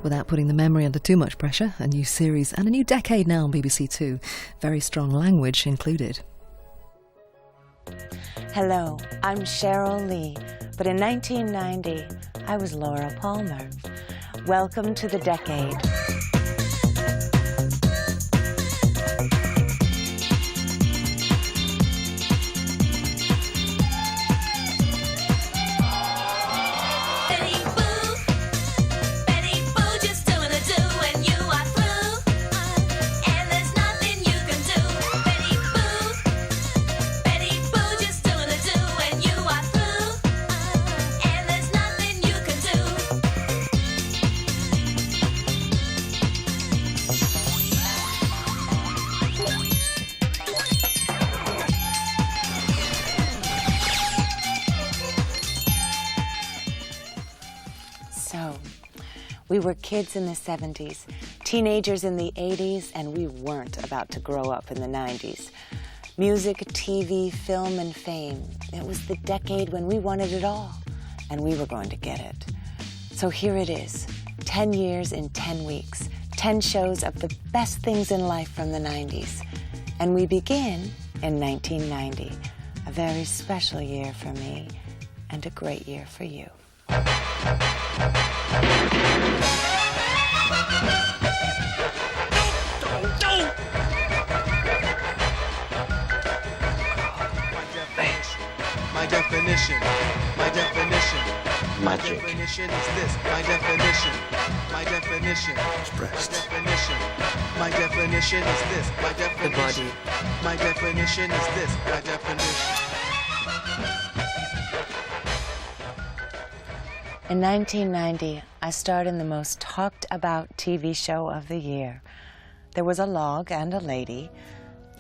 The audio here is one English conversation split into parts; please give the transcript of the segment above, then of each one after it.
Without putting the memory under too much pressure, a new series and a new decade now on BBC Two. Very strong language included. Hello, I'm Cheryl Lee, but in 1990, I was Laura Palmer. Welcome to the decade. We were kids in the 70s, teenagers in the 80s, and we weren't about to grow up in the 90s. Music, TV, film, and fame. It was the decade when we wanted it all, and we were going to get it. So here it is, 10 years in 10 weeks, 10 shows of the best things in life from the 90s. And we begin in 1990, a very special year for me, and a great year for you. My definition. Magic. My definition is this. My definition. Expressed. My definition is this. My definition. Embodied. My definition is this. My definition. In 1990, I starred in the most talked about TV show of the year. There was a log and a lady,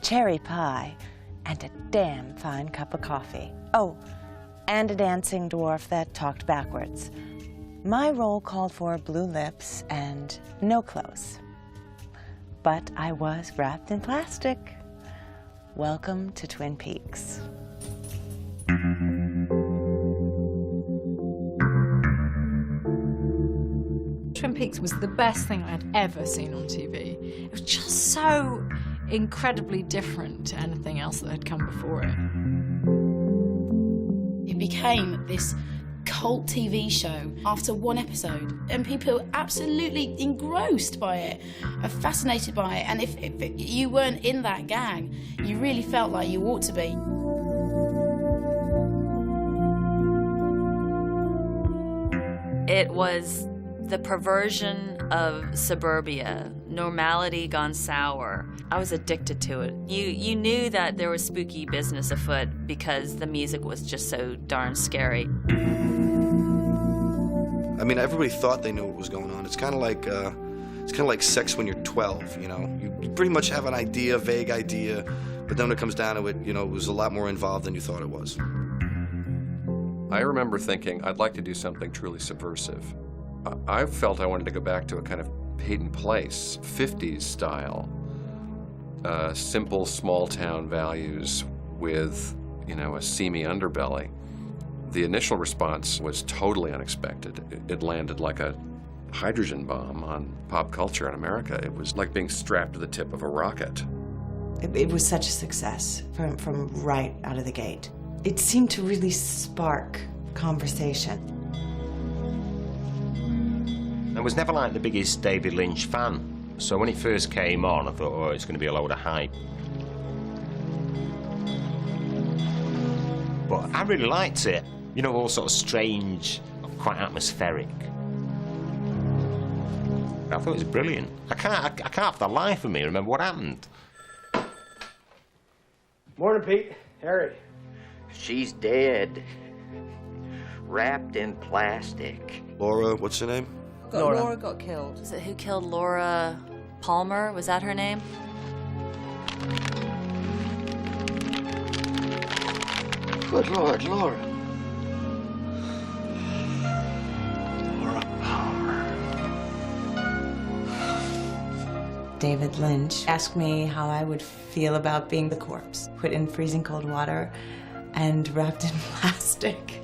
cherry pie, and a damn fine cup of coffee. Oh, and a dancing dwarf that talked backwards. My role called for blue lips and no clothes. But I was wrapped in plastic. Welcome to Twin Peaks. Twin Peaks was the best thing I'd ever seen on TV. It was just so incredibly different to anything else that had come before it. It became this cult TV show after one episode, and people were absolutely engrossed by it, fascinated by it, and if you weren't in that gang, you really felt like you ought to be. It was the perversion of suburbia, normality gone sour. I was addicted to it. You knew that there was spooky business afoot because the music was just so darn scary. I mean, everybody thought they knew what was going on. It's kind of like sex when you're 12, you know. You pretty much have an idea, vague idea, but then when it comes down to it, you know, it was a lot more involved than you thought it was. I remember thinking I'd like to do something truly subversive. I felt I wanted to go back to a kind of Peyton Place, 50s style, simple small-town values with, you know, a seamy underbelly. The initial response was totally unexpected. It landed like a hydrogen bomb on pop culture in America. It was like being strapped to the tip of a rocket. It was such a success from right out of the gate. It seemed to really spark conversation. I was never like the biggest David Lynch fan, so when it first came on, I thought, oh, it's going to be a load of hype. But I really liked it. You know, all sort of strange, quite atmospheric. I thought it was brilliant. I can't for the life of me remember what happened. Morning, Pete. Harry. She's dead. Wrapped in plastic. Laura, what's her name? Laura got killed. Was it who killed Laura Palmer? Was that her name? Good Lord, Laura. Laura Palmer. David Lynch asked me how I would feel about being the corpse, put in freezing cold water and wrapped in plastic.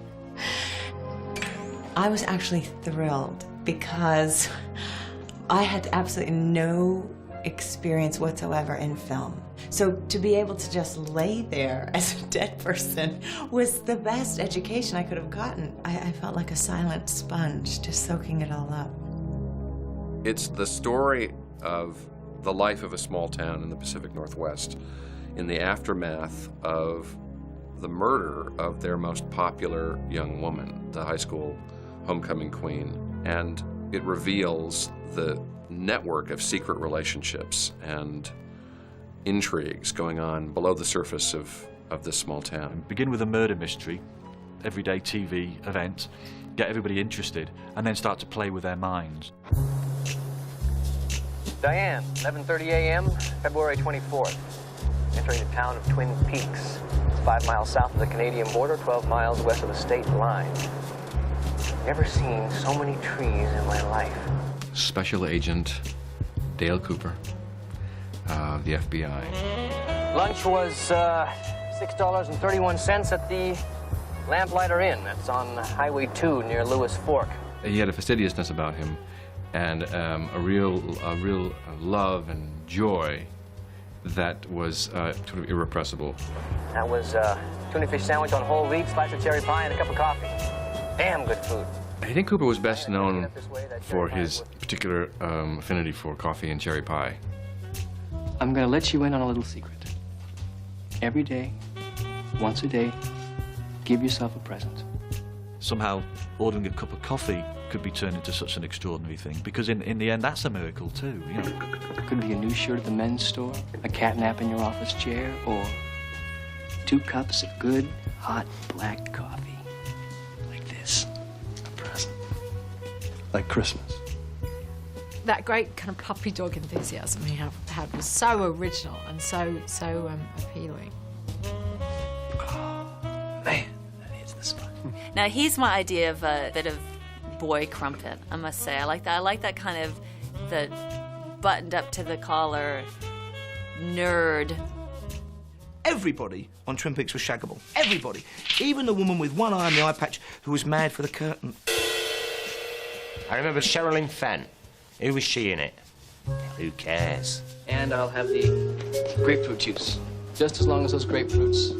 I was actually thrilled because I had absolutely no experience whatsoever in film. So to be able to just lay there as a dead person was the best education I could have gotten. I felt like a silent sponge, just soaking it all up. It's the story of the life of a small town in the Pacific Northwest in the aftermath of the murder of their most popular young woman, the high school homecoming queen. And it reveals the network of secret relationships and intrigues going on below the surface of this small town. Begin with a murder mystery, everyday TV event, get everybody interested, and then start to play with their minds. Diane, 11:30 a.m., February 24th. Entering the town of Twin Peaks. It's 5 miles south of the Canadian border, 12 miles west of the state line. Never seen so many trees in my life. Special Agent Dale Cooper, the FBI. Lunch was $6.31 at the Lamplighter Inn. That's on Highway 2 near Lewis Fork. He had a fastidiousness about him, and a real love and joy that was sort of irrepressible. That was tuna fish sandwich on whole wheat, slice of cherry pie, and a cup of coffee. Damn good food. I think Cooper was best known for his particular affinity for coffee and cherry pie. I'm gonna let you in on a little secret. Every day, once a day, give yourself a present. Somehow, ordering a cup of coffee could be turned into such an extraordinary thing, because in the end, that's a miracle too, you know. It could be a new shirt at the men's store, a cat nap in your office chair, or 2 cups of good, hot, black coffee. Like this. A present. Like Christmas. That great kind of puppy dog enthusiasm he had was so original and so appealing. Man, that is the spot. Now, he's my idea of a bit of boy crumpet, I must say. I like that. I like that kind of the buttoned up to the collar nerd. Everybody on Twin Peaks was shaggable. Everybody. Even the woman with one eye and the eye patch who was mad for the curtain. I remember Sherilyn Fenn. Who was she in it? Who cares? And I'll have the grapefruit juice. Just as long as those grapefruits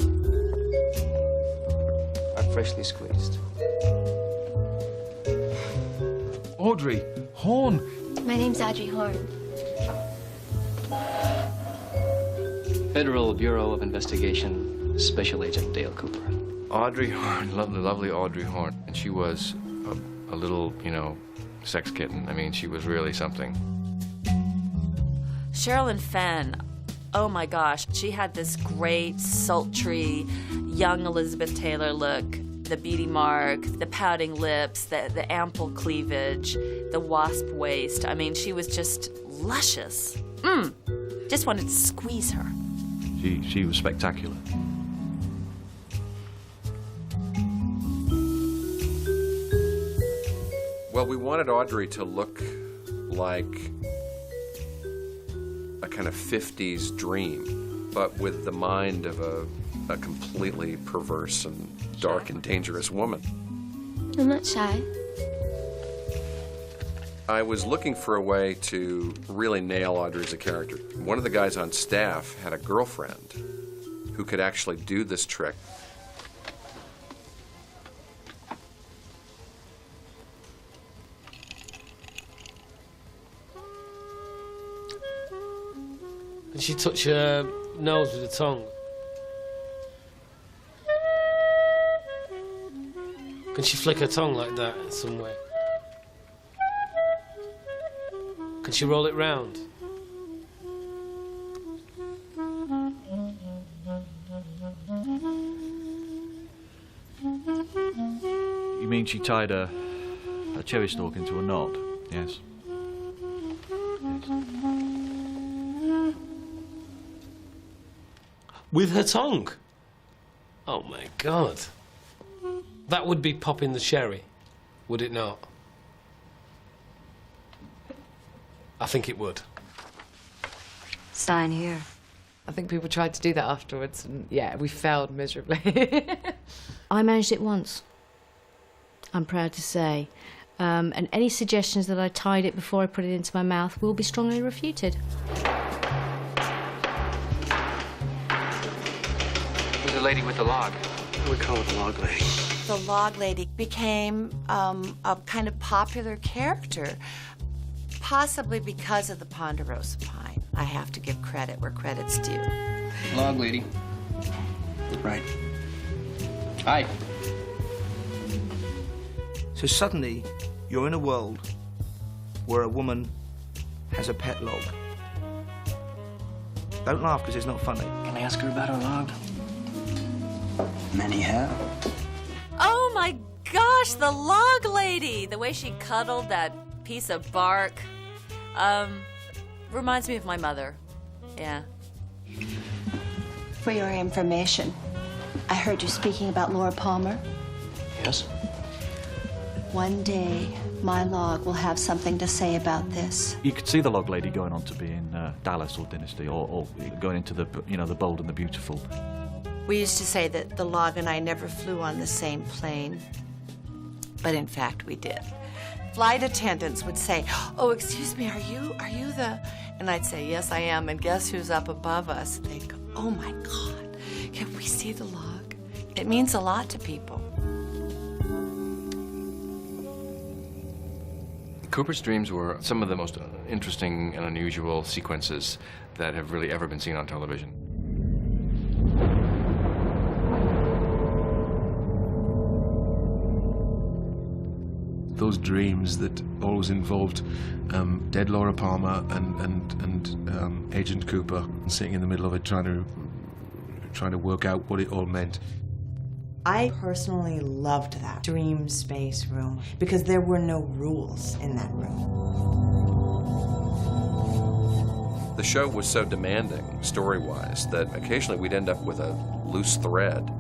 are freshly squeezed. Audrey Horne. My name's Audrey Horne. Federal Bureau of Investigation, Special Agent Dale Cooper. Audrey Horne, lovely Audrey Horne. And she was a little, you know, sex kitten. I mean, she was really something. Sherilyn Fenn, oh my gosh, she had this great, sultry, young Elizabeth Taylor look. The beauty mark, the pouting lips, the ample cleavage, the wasp waist. I mean, she was just luscious. Just wanted to squeeze her. She was spectacular. Well, we wanted Audrey to look like a kind of 50s dream, but with the mind of a completely perverse and dark and dangerous woman. I'm not shy. I was looking for a way to really nail Audrey as a character. One of the guys on staff had a girlfriend who could actually do this trick. Can she touch her nose with her tongue? Can she flick her tongue like that in some way? Can she roll it round? You mean she tied a cherry stalk into a knot? Yes. With her tongue? Oh my God. That would be popping the cherry, would it not? I think it would. Sign here. I think people tried to do that afterwards, and yeah, we failed miserably. I managed it once. I'm proud to say. And any suggestions that I tied it before I put it into my mouth will be strongly refuted. Who's the lady with the log? We call her the log lady. The log lady became a kind of popular character, possibly because of the ponderosa pine. I have to give credit where credit's due. Log lady. Right. Hi. So suddenly, you're in a world where a woman has a pet log. Don't laugh, because it's not funny. Can I ask her about her log? Many have. Oh my gosh, the log lady! The way she cuddled that piece of bark. Reminds me of my mother. Yeah. For your information, I heard you speaking about Laura Palmer. Yes? One day, my log will have something to say about this. You could see the log lady going on to be in Dallas or Dynasty, or going into the, the Bold and the Beautiful. We used to say that the log and I never flew on the same plane, but in fact we did. Flight attendants would say, "Oh, excuse me, are you the?" And I'd say, "Yes, I am." And guess who's up above us? They'd go, "Oh my God, can we see the log?" It means a lot to people. Cooper's dreams were some of the most interesting and unusual sequences that have really ever been seen on television. Those dreams that always involved dead Laura Palmer and Agent Cooper sitting in the middle of it, trying to work out what it all meant. I personally loved that dream space room because there were no rules in that room. The show was so demanding, story-wise, that occasionally we'd end up with a loose thread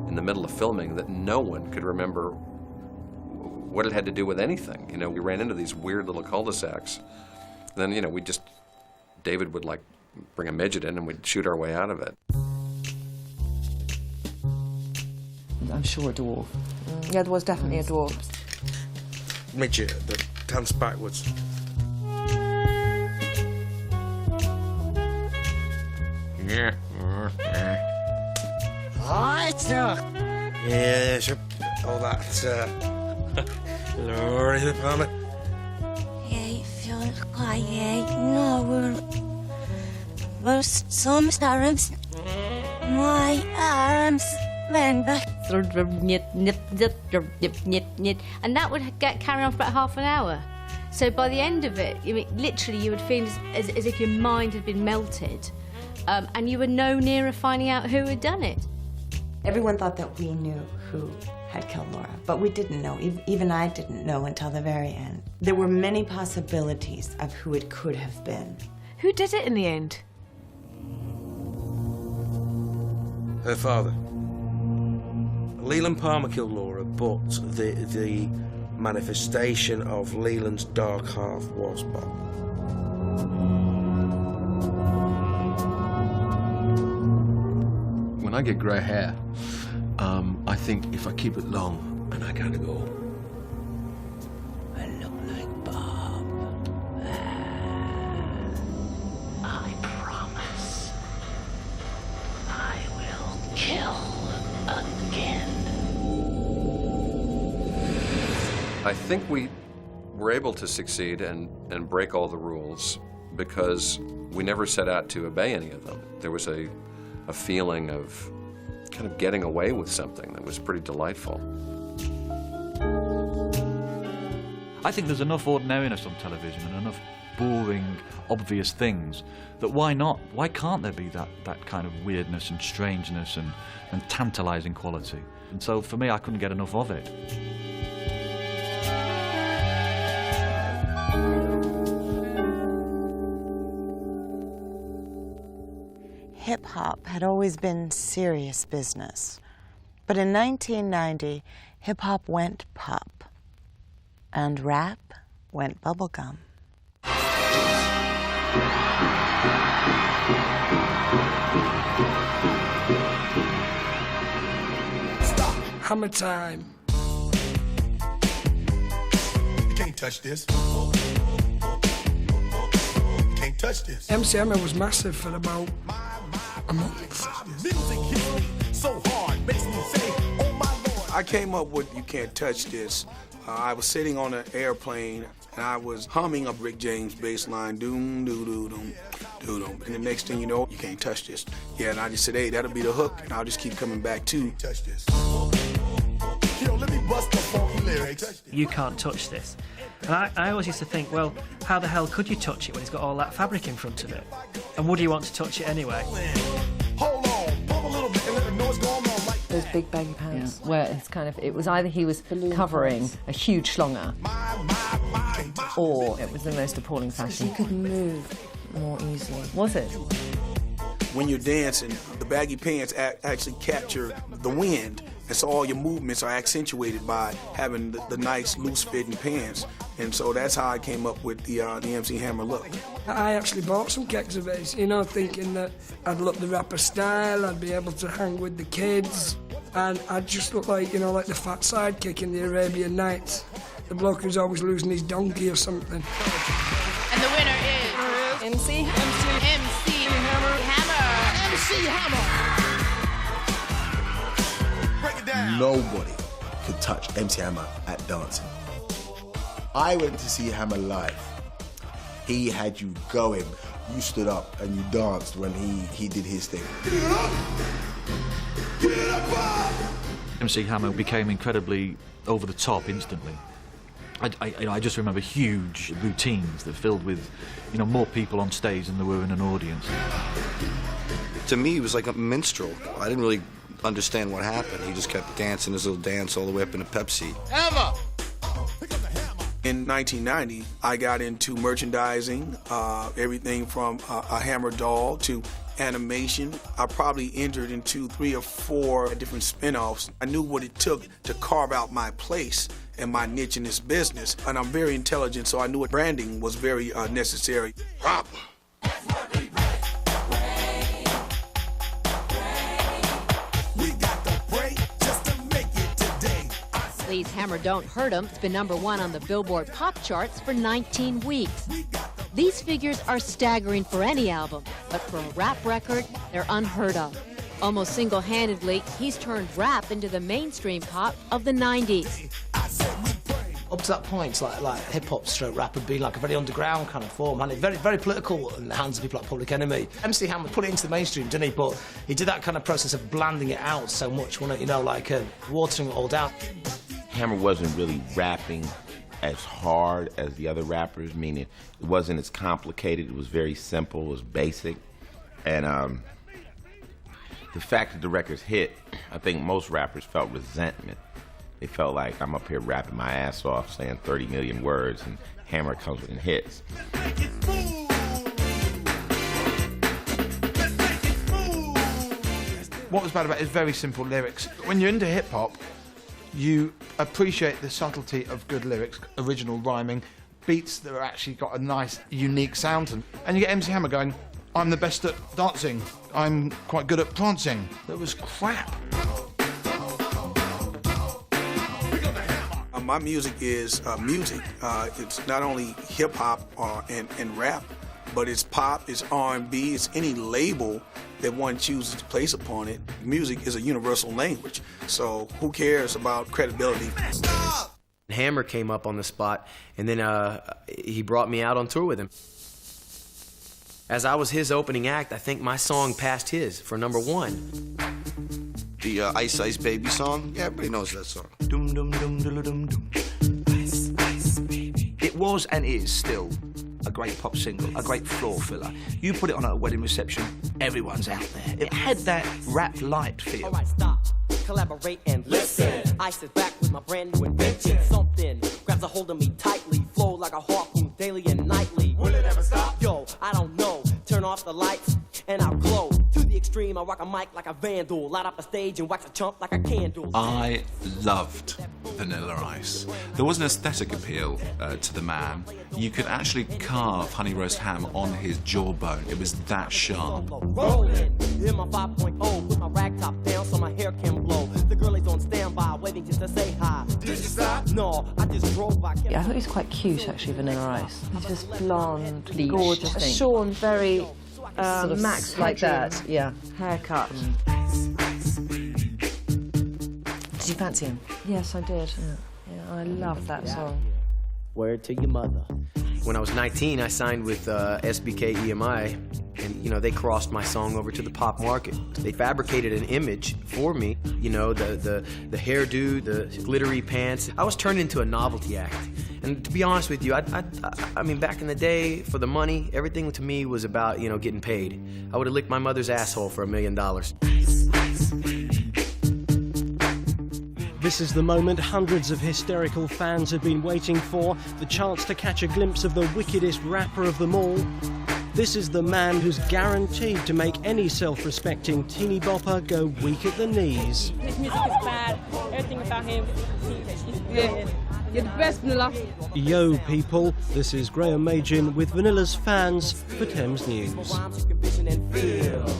in the middle of filming that no one could remember what it had to do with anything. We ran into these weird little cul-de-sacs. Then, David would, bring a midget in and we'd shoot our way out of it. I'm sure a dwarf. Yeah, there was definitely a dwarf. Midget that danced backwards. Yeah. Yeah, sure. All that, Laura Palmer. Jag får jag någon först som arms. My arms went back. And that would carry on for about half an hour. So by the end of it, literally you would feel as if your mind had been melted, and you were no nearer finding out who had done it. Everyone thought that we knew who had killed Laura, but we didn't know. Even I didn't know until the very end. There were many possibilities of who it could have been. Who did it in the end? Her father. Leland Palmer killed Laura, but the manifestation of Leland's dark half was Bob. When I get grey hair, I think if I keep it long and I gotta go, I look like Bob. I promise I will kill again. I think we were able to succeed and break all the rules because we never set out to obey any of them. There was a feeling of kind of getting away with something that was pretty delightful. I think there's enough ordinariness on television and enough boring, obvious things that why not? Why can't there be that kind of weirdness and strangeness and tantalising quality? And so for me, I couldn't get enough of it. Hip-hop had always been serious business. But in 1990, hip-hop went pop, and rap went bubblegum. Stop. Hammer time. touch this. Can't touch this. MC Hammer was massive for about a month. Music hits me so hard, makes me say, oh my Lord. I came up with You Can't Touch This. I was sitting on an airplane and I was humming a Rick James bass line, doom, doo, doo, doom, doo, doom. And the next thing you know, you can't touch this. Yeah, and I just said, hey, that'll be the hook, and I'll just keep coming back to. Touch this. Yo, let me bust the funky lyrics. You can't touch this. And I always used to think, well, how the hell could you touch it when it's got all that fabric in front of it? And would you want to touch it anyway? Hold on, pump a little bit and let them know what's going on. Those big baggy pants, where it's kind of, it was either he was covering a huge schlonger, or it was the most appalling fashion. He could move more easily. Was it? When you're dancing, the baggy pants actually capture the wind, and so all your movements are accentuated by having the nice loose-fitting pants. And so that's how I came up with the MC Hammer look. I actually bought some Kexabays, you know, thinking that I'd look the rapper style, I'd be able to hang with the kids, and I'd just look like, you know, like the fat sidekick in the Arabian Nights. The bloke who's always losing his donkey or something. And the winner is MC Hammer. Break it down. Nobody could touch MC Hammer at dancing. I went to see Hammer live. He had you going. You stood up and you danced when he did his thing. MC Hammer became incredibly over the top instantly. I just remember huge routines that filled with, you know, more people on stage than there were in an audience. To me, he was like a minstrel. I didn't really understand what happened. He just kept dancing his little dance all the way up into Pepsi. Hammer! In 1990, I got into merchandising, everything from a Hammer doll to animation. I probably entered into 3 or 4 different spin-offs. I knew what it took to carve out my place and my niche in this business. And I'm very intelligent, so I knew branding was very necessary. Rob. Lee's Hammer Don't Hurt 'Em. It's been #1 on the Billboard pop charts for 19 weeks. These figures are staggering for any album, but for a rap record, they're unheard of. Almost single-handedly, he's turned rap into the mainstream pop of the 90s. Up to that point, like hip-hop stroke rap had been like a very underground kind of form, and it's very, very political in the hands of people like Public Enemy. MC Hammer put it into the mainstream, didn't he? But he did that kind of process of blanding it out so much, wasn't it? You know, like watering it all down. Hammer wasn't really rapping as hard as the other rappers, meaning it wasn't as complicated. It was very simple, it was basic. And the fact that the records hit, I think most rappers felt resentment. They felt like I'm up here rapping my ass off, saying 30 million words, and Hammer comes with hits. What was bad about it is very simple lyrics. When you're into hip-hop, you appreciate the subtlety of good lyrics, original rhyming, beats that are actually got a nice, unique sound to them. And you get MC Hammer going, I'm the best at dancing, I'm quite good at prancing. That was crap. My music is music. It's not only hip-hop and rap, but it's pop, it's R&B, it's any label that one chooses to place upon it. Music is a universal language, so who cares about credibility? Hammer came up on the spot, and then he brought me out on tour with him. As I was his opening act, I think my song passed his for #1. The Ice Ice Baby song? Yeah, everybody knows that song. Dum dum dum dum dum dum. Ice Ice Baby. It was and is still a great pop single, a great floor filler. You put it on at a wedding reception, everyone's out there. It had that rap light feel. All right, stop, collaborate and listen. I sit back with my brand new invention. Something grabs a hold of me tightly, flow like a harpoon daily and nightly. Will it ever stop? Yo, I don't know. Turn off the lights and I'll glow. To the extreme, I rock a mic like a vandal, light up a stage and wax a chump like a candle. I loved Vanilla Ice. There was an aesthetic appeal to the man. You could actually carve honey roast ham on his jawbone. It was that sharp. Rolling in my 5.0 with my rag top down so my hair can blow. The girl is on standby, waiting just to say hi. Did you stop? No, I just drove by. Yeah, I thought he was quite cute, actually, Vanilla Ice. He's just blonde, Bleached, gorgeous. I think. Sean, very sort of Max like that. Yeah, haircut. Did you fancy him? Yes, I did. Yeah, I love that song. Word to your mother. When I was 19, I signed with SBK EMI, and you know they crossed my song over to the pop market. They fabricated an image for me, you know, the hairdo, the glittery pants. I was turned into a novelty act. And to be honest with you, I mean, back in the day, for the money, everything to me was about, you know, getting paid. I would have licked my mother's asshole for $1 million. This is the moment hundreds of hysterical fans have been waiting for, the chance to catch a glimpse of the wickedest rapper of them all. This is the man who's guaranteed to make any self-respecting teeny bopper go weak at the knees. His music is bad. Everything about him, he's brilliant. You're the best, Vanilla. Yo, people, this is Graham Magin with Vanilla's Fans for Thames News.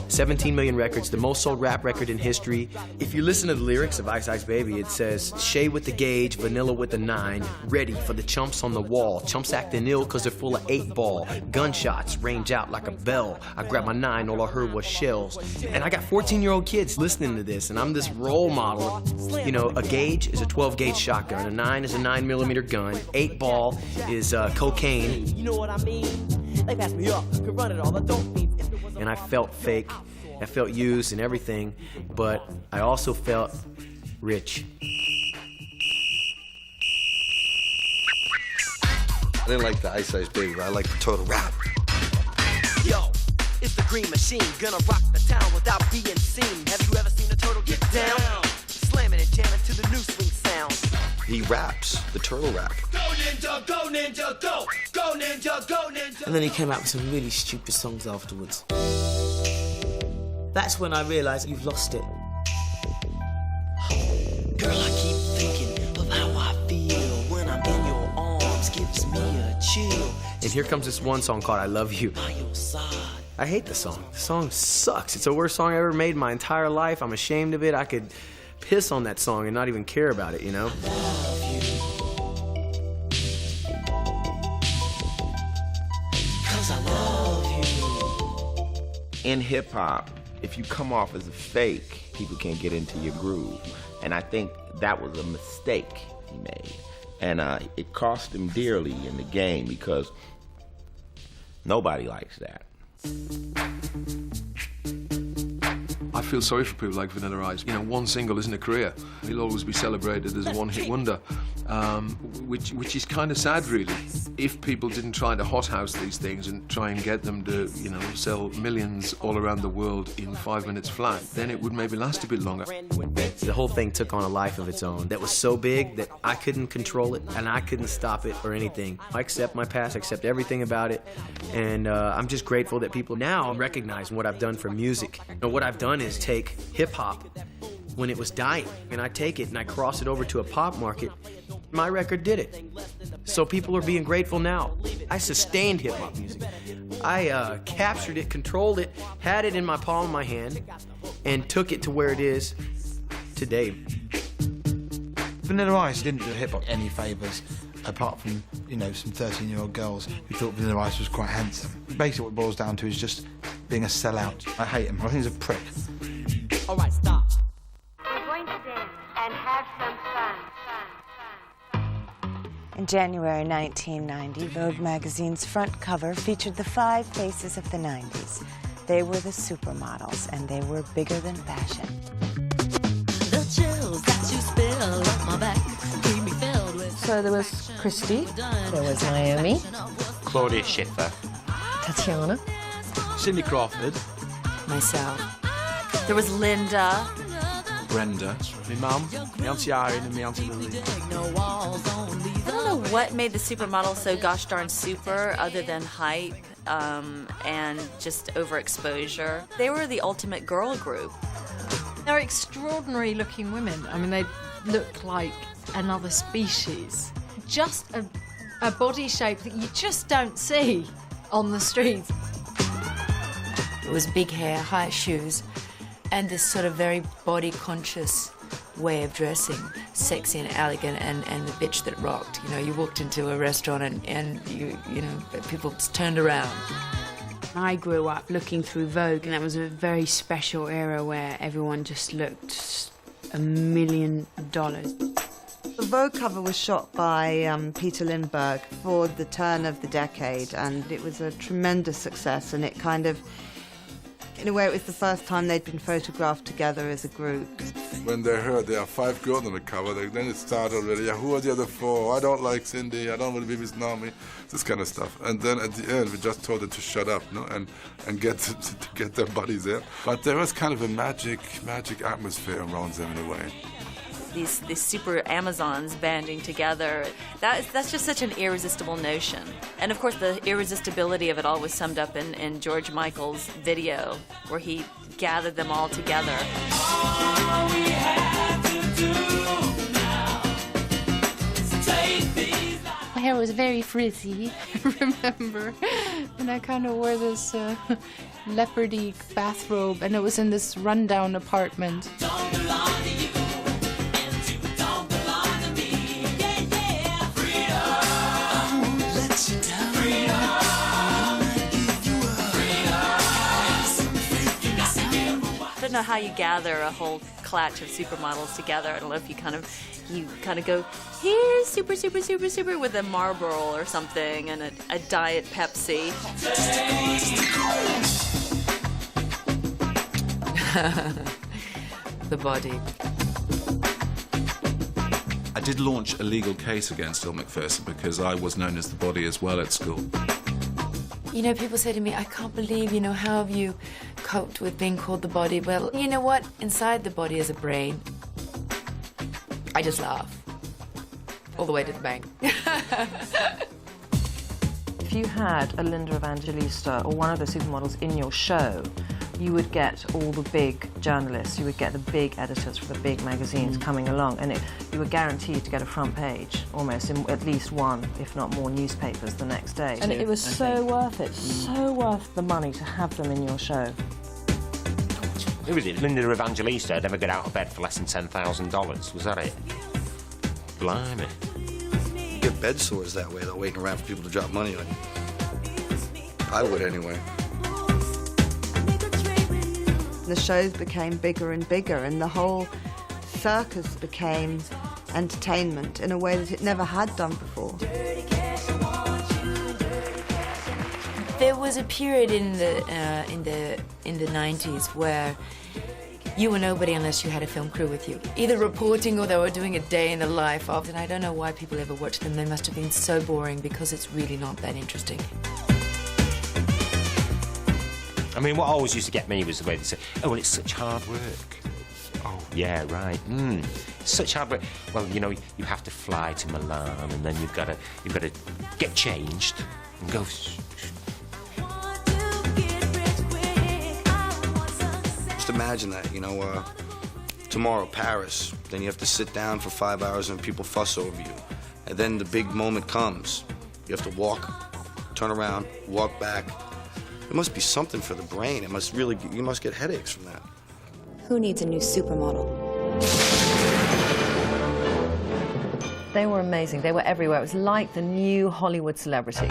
17 million records, the most sold rap record in history. If you listen to the lyrics of Ice Ice Baby, it says, Shay with the gauge, Vanilla with the 9, ready for the chumps on the wall. Chumps acting ill cause they're full of 8-ball. Gunshots range out like a bell. I grabbed my 9, all I heard was shells. And I got 14-year-old kids listening to this, and I'm this role model. You know, a gauge is a 12-gauge shotgun, a 9 is a 9mm gun, 8-ball is cocaine. You know what I mean? They pass me up, could run it all, I don't mean. And I felt fake, I felt used and everything, but I also felt rich. I didn't like the Ice Ice Baby, but I like the total rap. Yo, it's the Green Machine, gonna rock the town without being seen. Have you ever seen a turtle get down? Slamming and jamming to the new swing sound. He raps, the turtle rap. Go ninja, go ninja, go! Go ninja, go ninja! And then he came out with some really stupid songs afterwards. That's when I realised you've lost it. Girl, I keep thinking of how I feel when I'm in your arms, gives me a chill. And here comes this one song called I Love You. By your side. I hate the song. The song sucks. It's the worst song I ever made in my entire life. I'm ashamed of it. I could piss on that song and not even care about it, you know? In hip-hop, if you come off as a fake, people can't get into your groove. And I think that was a mistake he made. And it cost him dearly in the game because nobody likes that. I feel sorry for people like Vanilla Ice. You know, one single isn't a career. He'll always be celebrated as a one-hit wonder, which is kind of sad, really. If people didn't try to hothouse these things and try and get them to, you know, sell millions all around the world in 5 minutes flat, then it would maybe last a bit longer. The whole thing took on a life of its own that was so big that I couldn't control it and I couldn't stop it or anything. I accept my past, I accept everything about it, and I'm just grateful that people now recognize what I've done for music. You know, what I've done is take hip-hop when it was dying, and I take it and I cross it over to a pop market. My record did it. So people are being grateful now. I sustained hip-hop music. I captured it, controlled it, had it in my palm of my hand, and took it to where it is today. Vanilla Ice didn't do hip-hop any favours, apart from, you know, some 13-year-old girls who thought Vanilla Ice was quite handsome. Basically what it boils down to is just being a sellout. I hate him. I think he's a prick. All right, stop. We're going to dance and have some fun. In January 1990, Vogue magazine's front cover featured the 5 faces of the 90s. They were the supermodels, and they were bigger than fashion. The chills that you spill up my back keep me filled with. So there was Christy, there was Naomi, Claudia Schiffer, Tatiana, Cindy Crawford, myself. There was Linda, Brenda, my mum, my Auntie Irene and my Auntie Lily. I don't know what made the supermodel so gosh darn super other than hype and just overexposure. They were the ultimate girl group. They're extraordinary looking women. I mean, they look like another species. Just a body shape that you just don't see on the streets. It was big hair, high shoes, and this sort of very body-conscious way of dressing. sexy and elegant and the bitch that rocked. You know, you walked into a restaurant and you know, people turned around. I grew up looking through Vogue, and that was a very special era where everyone just looked $1 million. The Vogue cover was shot by Peter Lindbergh for the turn of the decade, and it was a tremendous success, and it kind of, in a way, it was the first time they'd been photographed together as a group. When they heard there are 5 girls on the cover, then it started already, yeah, who are the other 4? I don't like Cindy, I don't want to be with Naomi, this kind of stuff. And then at the end, we just told them to shut up, no, and get to get their bodies there. But there was kind of a magic atmosphere around them in a way. These super Amazons banding together, that's just such an irresistible notion. And of course the irresistibility of it all was summed up in George Michael's video, where he gathered them all together. My hair was very frizzy, I remember, and I kind of wore this leopardy bathrobe, and it was in this rundown apartment. I don't know how you gather a whole clutch of supermodels together. I don't know if you kind of go, here's super with a Marlboro or something and a Diet Pepsi. The body. I did launch a legal case against Phil McPherson because I was known as the body as well at school. You know, people say to me, I can't believe, you know, how have you coped with being called the body? Well, you know what? Inside the body is a brain. I just laugh. All the way to the bank. If you had a Linda Evangelista or one of the supermodels in your show, you would get all the big journalists, you would get the big editors for the big magazines coming along, and you were guaranteed to get a front page, almost, in at least one, if not more, newspapers the next day. And it was so worth it, so worth the money to have them in your show. Who was it? Linda Evangelista never got out of bed for less than $10,000. Was that it? Blimey. You get bed sores that way, though, waiting around for people to drop money on you. I would anyway. The shows became bigger and bigger, and the whole circus became entertainment in a way that it never had done before. There was a period in the 90s where you were nobody unless you had a film crew with you, either reporting or they were doing a day in the life of. And I don't know why people ever watched them. They must have been so boring because it's really not that interesting. I mean, what always used to get me was the way they said, oh, well, it's such hard work. Oh, yeah, right. Such hard work. Well, you know, you have to fly to Milan, and then you've got to get changed and go. Just imagine that, you know, tomorrow, Paris, then you have to sit down for 5 hours and people fuss over you. And then the big moment comes. You have to walk, turn around, walk back. It must be something for the brain. It must really, you must get headaches from that. Who needs a new supermodel? They were amazing. They were everywhere. It was like the new Hollywood celebrity.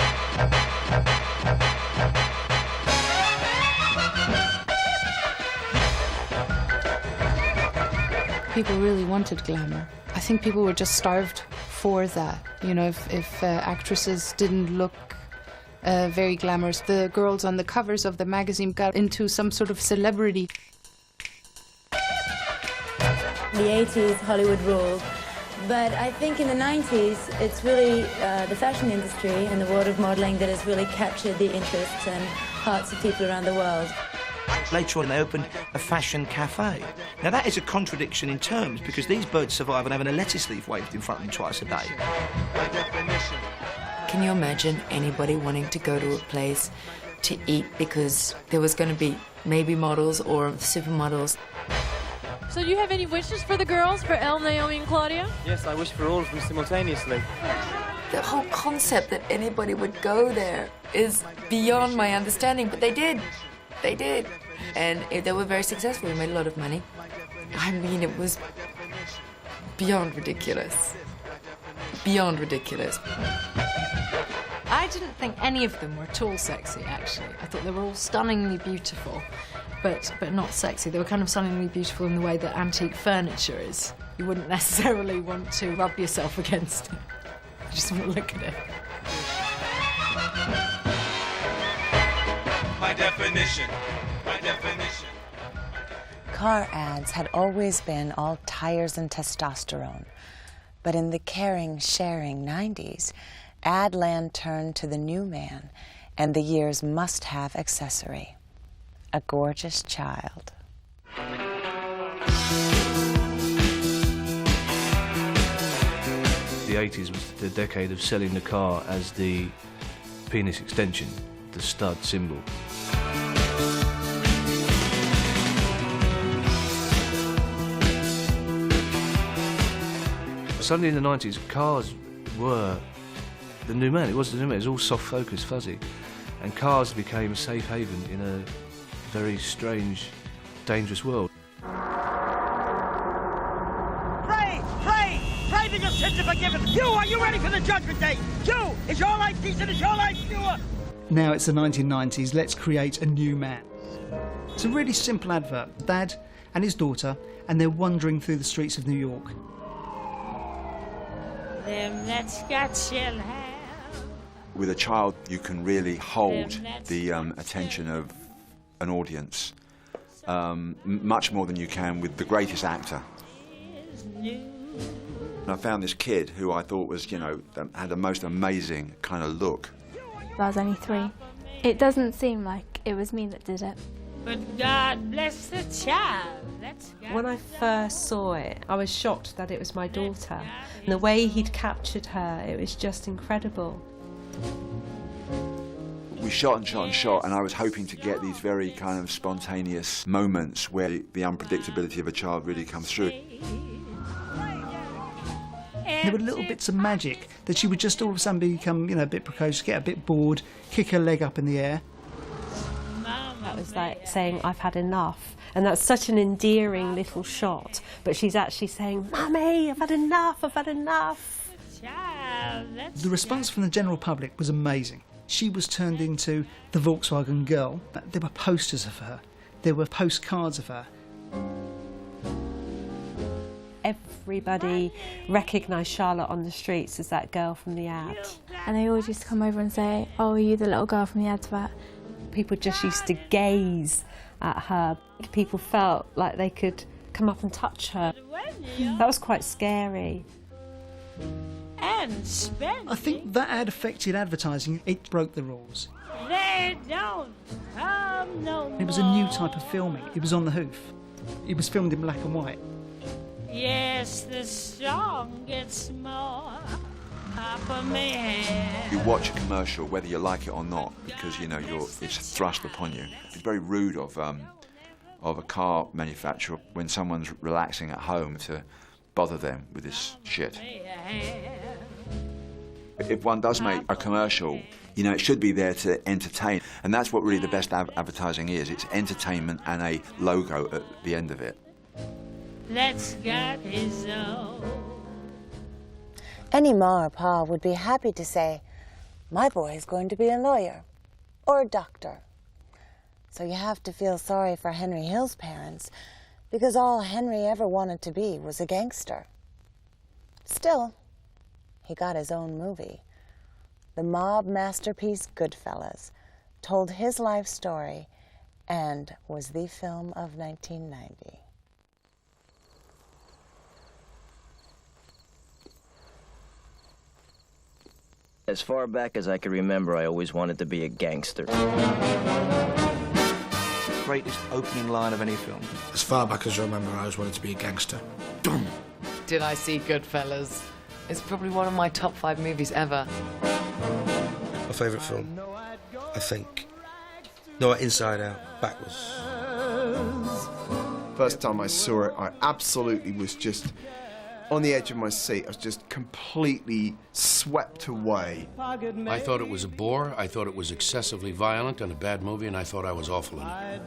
People really wanted glamour. I think people were just starved for that. You know, if actresses didn't look very glamorous, the girls on the covers of the magazine got into some sort of celebrity. The 80s, Hollywood ruled. But I think in the 90s, it's really the fashion industry and the world of modeling that has really captured the interests and hearts of people around the world. Later on, they opened a fashion cafe. Now, that is a contradiction in terms, because these birds survive on having a lettuce leaf waved in front of them twice a day. Can you imagine anybody wanting to go to a place to eat because there was going to be maybe models or supermodels? So do you have any wishes for the girls, for Elle, Naomi, and Claudia? Yes, I wish for all of them simultaneously. The whole concept that anybody would go there is beyond my understanding, but they did. They did. And they were very successful. They made a lot of money. I mean, it was beyond ridiculous. Beyond ridiculous. I didn't think any of them were at all sexy, actually. I thought they were all stunningly beautiful, but not sexy. They were kind of stunningly beautiful in the way that antique furniture is. You wouldn't necessarily want to rub yourself against it. You just want to look at it. My definition. My definition. Car ads had always been all tires and testosterone. But in the caring, sharing 90s, ad land turned to the new man and the year's must-have accessory, a gorgeous child. The 80s was the decade of selling the car as the penis extension, the stud symbol. Suddenly in the 90s, cars were the new man. It was the new man. It was all soft focus, fuzzy. And cars became a safe haven in a very strange, dangerous world. Pray that your sins are forgiven. You, are you ready for the judgment day? You, is your life decent? Is your life pure? Now it's the 1990s, let's create a new man. It's a really simple advert. Dad and his daughter, and they're wandering through the streets of New York. Them that's got shall have. With a child, you can really hold the attention of an audience much more than you can with the greatest actor. And I found this kid who I thought was, had the most amazing kind of look. I was only 3. It doesn't seem like it was me that did it. But God bless the child. When I first saw it, I was shocked that it was my daughter. And the way he'd captured her, it was just incredible. We shot and shot and shot, and I was hoping to get these very kind of spontaneous moments where the unpredictability of a child really comes through. There were little bits of magic that she would just all of a sudden become, a bit precocious, get a bit bored, kick her leg up in the air. That was like saying, I've had enough. And that's such an endearing little shot. But she's actually saying, Mummy, I've had enough, I've had enough. The response from the general public was amazing. She was turned into the Volkswagen girl. There were posters of her. There were postcards of her. Everybody recognised Charlotte on the streets as that girl from the ad. And they always used to come over and say, oh, are you the little girl from the advert? People just used to gaze at her. People felt like they could come up and touch her. That was quite scary. I think that ad affected advertising. It broke the rules. They don't come no more. It was a new type of filming. It was on the hoof. It was filmed in black and white. Yes, the song gets more upper man. You watch a commercial, whether you like it or not, because it's thrust upon you. It's very rude of a car manufacturer when someone's relaxing at home to bother them with this shit. If one does make a commercial, it should be there to entertain, and that's what really the best advertising is. It's entertainment and a logo at the end of it. That's got his own. Any ma or pa would be happy to say, my boy is going to be a lawyer or a doctor. So you have to feel sorry for Henry Hill's parents, because all Henry ever wanted to be was a gangster. Still, he got his own movie. The mob masterpiece Goodfellas told his life story and was the film of 1990. As far back as I can remember, I always wanted to be a gangster. Greatest opening line of any film. As far back as I remember, I always wanted to be a gangster. Did I see Goodfellas? It's probably one of my top 5 movies ever. My favourite film, I think. No, Inside Out, backwards. First time I saw it, I absolutely was just on the edge of my seat. I was just completely swept away. I thought it was a bore, I thought it was excessively violent and a bad movie, and I thought I was awful in it.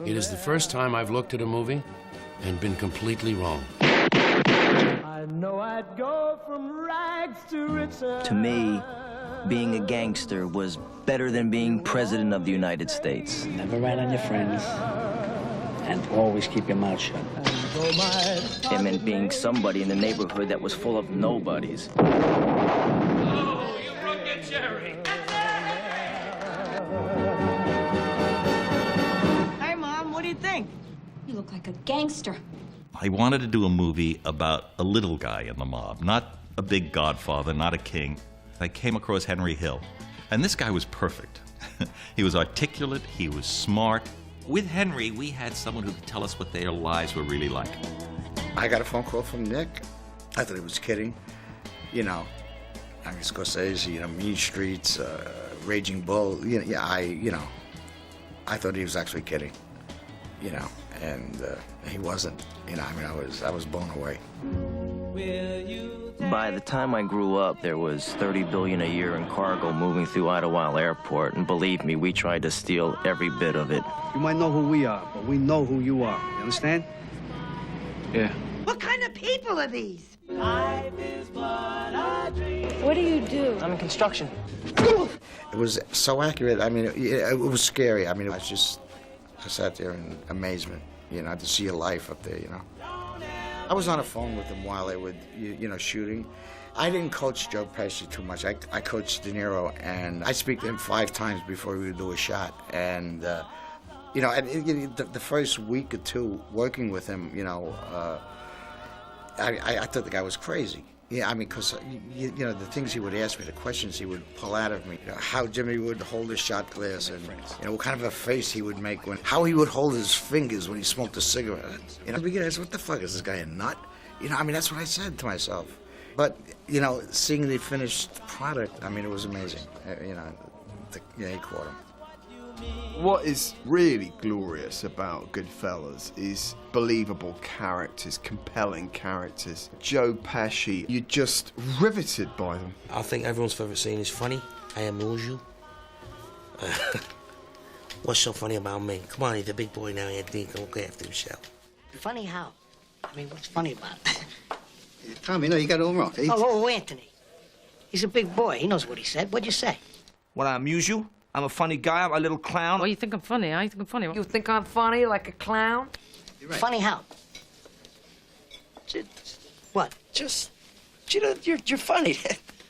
It is the first time I've looked at a movie and been completely wrong. I know I'd go from rags to riches. To me, being a gangster was better than being president of the United States. Never rat on your friends, and always keep your mouth shut. It meant being somebody in the neighborhood that was full of nobodies. Oh, you broke your cherry. Hey, Mom, what do you think? You look like a gangster. I wanted to do a movie about a little guy in the mob, not a big godfather, not a king. I came across Henry Hill, and this guy was perfect. He was articulate, he was smart. With Henry, we had someone who could tell us what their lives were really like. I got a phone call from Nick. I thought he was kidding. You know, I mean, Scorsese, you know, Mean Streets, Raging Bull. I thought he was actually kidding. You know, and he wasn't. You know, I mean, I was blown away. By the time I grew up, there was $30 billion a year in cargo moving through Idlewild Airport, and believe me, we tried to steal every bit of it. You might know who we are, but we know who you are. You understand? Yeah. What kind of people are these? What do you do? I'm in construction. It was so accurate. I mean, it was scary. I mean, I sat there in amazement, you know, to see a life up there, you know. I was on the phone with them while they were, you know, shooting. I didn't coach Joe Pesci too much. I coached De Niro, and I speak to him 5 times before we would do a shot. And, you know, the first week or 2 working with him, you know, I thought the guy was crazy. Yeah, I mean, because, you know, the things he would ask me, the questions he would pull out of me, you know, how Jimmy would hold his shot glass, and, you know, what kind of a face he would make, how he would hold his fingers when he smoked a cigarette. You know, the beginning, I said, what the fuck, is this guy a nut? You know, I mean, that's what I said to myself. But, you know, seeing the finished product, I mean, it was amazing. You know, he caught him. What is really glorious about Goodfellas is believable characters, compelling characters. Joe Pesci, you're just riveted by them. I think everyone's favourite scene is funny. I amuse you. What's so funny about me? Come on, he's a big boy now, Anthony. Go look after himself. Funny how? I mean, what's funny about it? Tommy, no, you got it all wrong. Oh, Anthony. He's a big boy. He knows what he said. What'd you say? When I amuse you, I'm a funny guy, I'm a little clown. Oh, you think I'm funny? I think I'm funny. You think I'm funny, like a clown? You're right. Funny how? What? Just, you know, you're funny.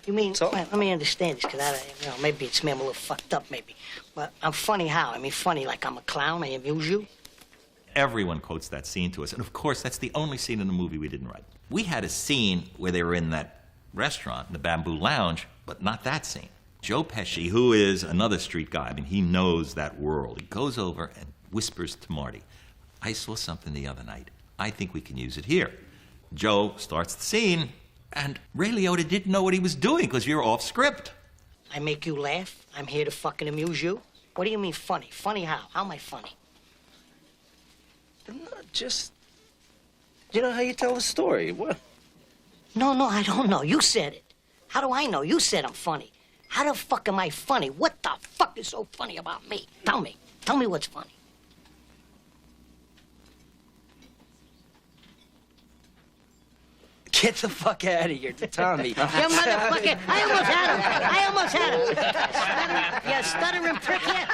You mean, well, let me understand this, because you know, maybe it's me, I'm a little fucked up, maybe. But I'm funny how? I mean, funny like I'm a clown, I amuse you? Everyone quotes that scene to us, and of course, that's the only scene in the movie we didn't write. We had a scene where they were in that restaurant, in the Bamboo Lounge, but not that scene. Joe Pesci, who is another street guy, I mean, he knows that world. He goes over and whispers to Marty, I saw something the other night. I think we can use it here. Joe starts the scene, and Ray Liotta didn't know what he was doing because you're off script. I make you laugh? I'm here to fucking amuse you? What do you mean funny? Funny how? How am I funny? No, just, you know how you tell a story. What? No, I don't know. You said it. How do I know? You said I'm funny. How the fuck am I funny? What the fuck is so funny about me? Tell me. Tell me what's funny. Get the fuck out of here, Tommy. You motherfucker! I almost had him! You stuttering prick here!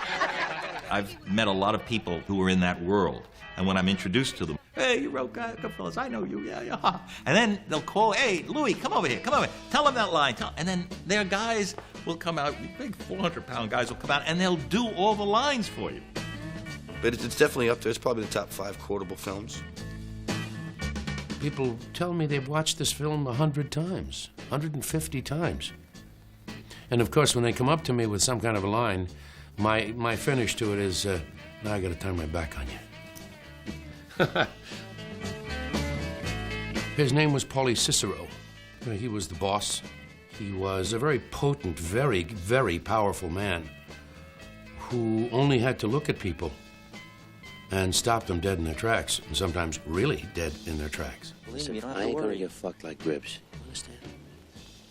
I've met a lot of people who are in that world, and when I'm introduced to them, hey, you wrote Goodfellas, I know you, yeah. And then they'll call, hey, Louis, come over here, tell them that line. And then their guys will come out, big 400-pound guys will come out, and they'll do all the lines for you. But it's definitely up there. It's probably the top 5 quotable films. People tell me they've watched this film 100 times, 150 times. And of course, when they come up to me with some kind of a line, my finish to it is, now I gotta turn my back on you. His name was Paulie Cicero. He was the boss. He was a very potent, very, very powerful man who only had to look at people and stop them dead in their tracks, and sometimes really dead in their tracks. Listen, I ain't gonna get fucked like Gribbs. Understand?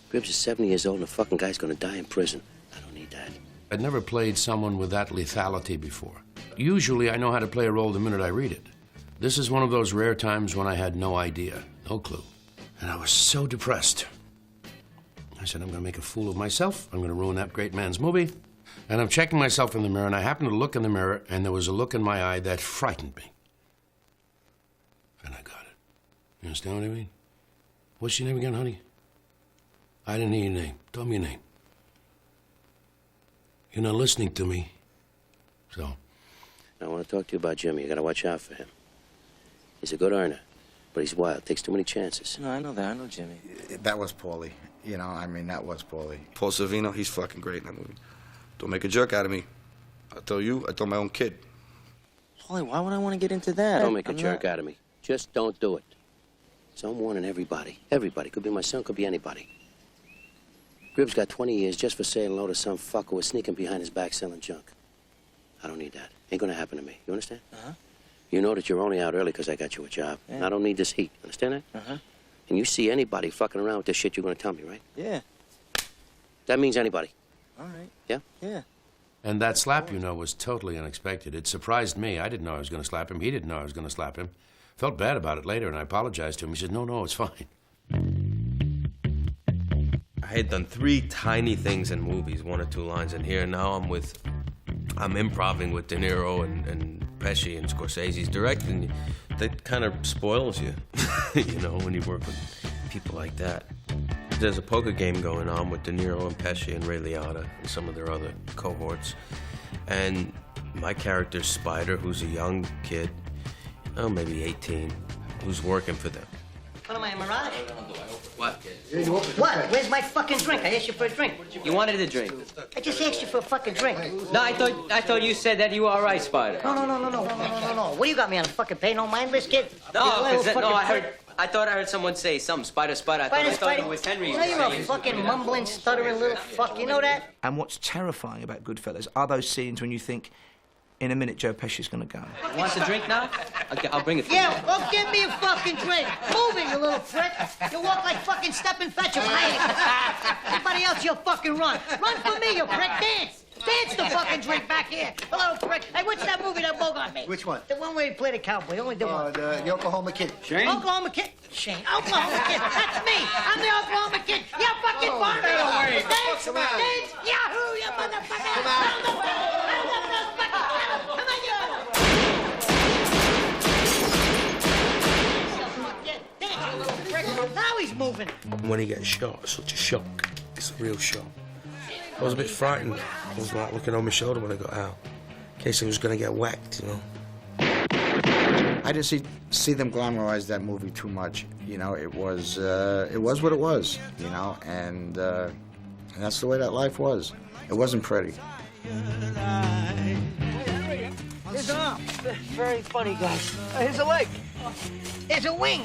Gribbs is 70 years old and the fucking guy's gonna die in prison. I don't need that. I'd never played someone with that lethality before. Usually I know how to play a role the minute I read it. This is one of those rare times when I had no idea, no clue. And I was so depressed. I said, I'm going to make a fool of myself. I'm going to ruin that great man's movie. And I'm checking myself in the mirror, and I happened to look in the mirror, and there was a look in my eye that frightened me. And I got it. You understand what I mean? What's your name again, honey? I didn't hear your name. Tell me your name. You're not listening to me. So. I want to talk to you about Jimmy. You got to watch out for him. He's a good earner, but he's wild. Takes too many chances. No, I know that. I know Jimmy. That was Paulie. You know, I mean, that was Paulie. Paul Sorvino, he's fucking great in that movie. Don't make a jerk out of me. I tell you, I told my own kid. Paulie, why would I want to get into that? Don't make a jerk out of me. Just don't do it. So I'm warning everybody. Everybody. Could be my son, could be anybody. Gribb's got 20 years just for saying hello to some fucker who was sneaking behind his back selling junk. I don't need that. Ain't gonna happen to me. You understand? Uh-huh. You know that you're only out early because I got you a job. Yeah. And I don't need this heat. Understand that? Uh-huh. And you see anybody fucking around with this shit, you're gonna tell me, right? Yeah. That means anybody. All right. Yeah? Yeah. And that slap, you know, was totally unexpected. It surprised me. I didn't know I was going to slap him. He didn't know I was going to slap him. Felt bad about it later, and I apologized to him. He said, no, it's fine. I had done 3 tiny things in movies, 1 or 2 lines in here. Now I'm improvising with De Niro and Pesci and Scorsese's directing. That kind of spoils you, you know, when you work with people like that. There's a poker game going on with De Niro and Pesci and Ray Liotta and some of their other cohorts. And my character's Spider, who's a young kid, maybe 18, who's working for them. What am I, a mirage? What? What? Where's my fucking drink? I asked you for a drink. You wanted a drink? I just asked you for a fucking drink. No, I thought you said that you were all right, Spider. No. What do you got me on a fucking pay no mind list, kid? I thought I heard someone say something. Spider. I thought it was Henry. No, you're a fucking mumbling, stuttering little fuck. You know that? And what's terrifying about Goodfellas are those scenes when you think, in a minute, Joe Pesci's gonna go. You want a drink now? I'll bring it for you. Yeah, well, give me a fucking drink. Move it, you little prick. You walk like fucking Stepin Fetch'em. Everybody else, you'll fucking run. Run for me, you prick. Dance. Dance the fucking drink back here. Hello, prick. Hey, what's that movie that Bogart made? Which one? The one where he played a cowboy. Only the one. The Oklahoma Kid. Shane? Oklahoma Kid. Shane. Oklahoma Kid. That's me. I'm the Oklahoma Kid. You fucking farmer. Dance. Come on. Dance. Yahoo, you motherfucker. Come on. Come on, you. Now he's moving. When he gets shot, it's such a shock. It's a real shock. I was a bit frightened. I was like looking over my shoulder when I got out, in case I was going to get whacked, you know. I didn't see them glamorize that movie too much. You know, it was what it was. You know, and that's the way that life was. It wasn't pretty. Here's an arm. Very funny, guys. Here's a leg. Here's a wing.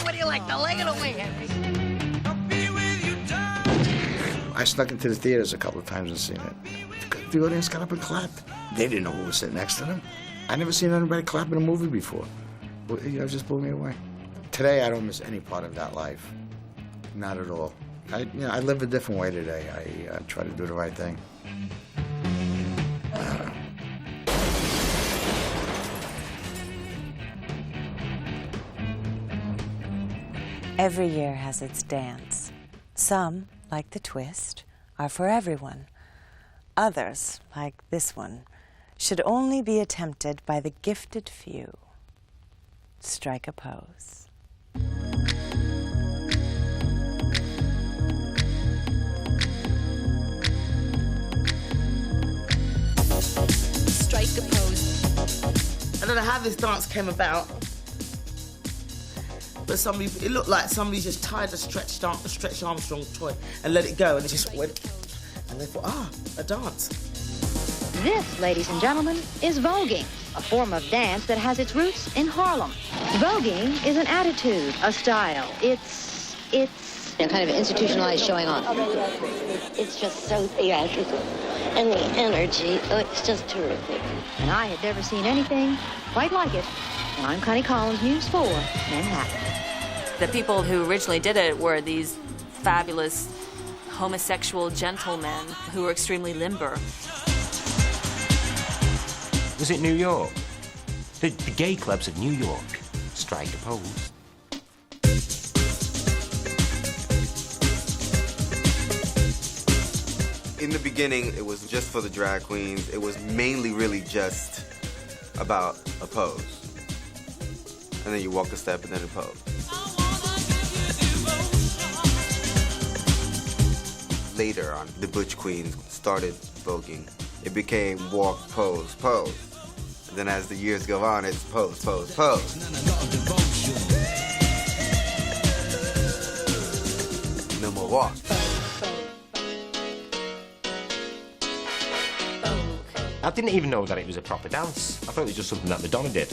What do you like, the leg or the wing, Henry? I snuck into the theaters a couple of times and seen it. The audience got up and clapped. They didn't know who was sitting next to them. I never seen anybody clap in a movie before. You know, it just blew me away. Today, I don't miss any part of that life. Not at all. I live a different way today. I try to do the right thing. Every year has its dance. Some, like the twist, are for everyone. Others, like this one, should only be attempted by the gifted few. Strike a pose. Strike a pose. I don't know how this dance came about, but it looked like somebody just tied a Stretch Armstrong toy and let it go, and it just went. And they thought, a dance. This, ladies and gentlemen, is voguing, a form of dance that has its roots in Harlem. Voguing is an attitude, a style. It's A kind of institutionalized showing off. It's just so theatrical. And the energy, it's just terrific. And I had never seen anything quite like it. And I'm Connie Collins, News 4, Manhattan. The people who originally did it were these fabulous homosexual gentlemen who were extremely limber. Was it New York? The gay clubs of New York. Strike a pose. In the beginning, it was just for the drag queens. It was mainly really just about a pose. And then you walk a step and then a pose. Later on, the butch queens started voguing. It became walk, pose, pose. And then as the years go on, it's pose, pose, pose. No more walk. I didn't even know that it was a proper dance. I thought it was just something that Madonna did.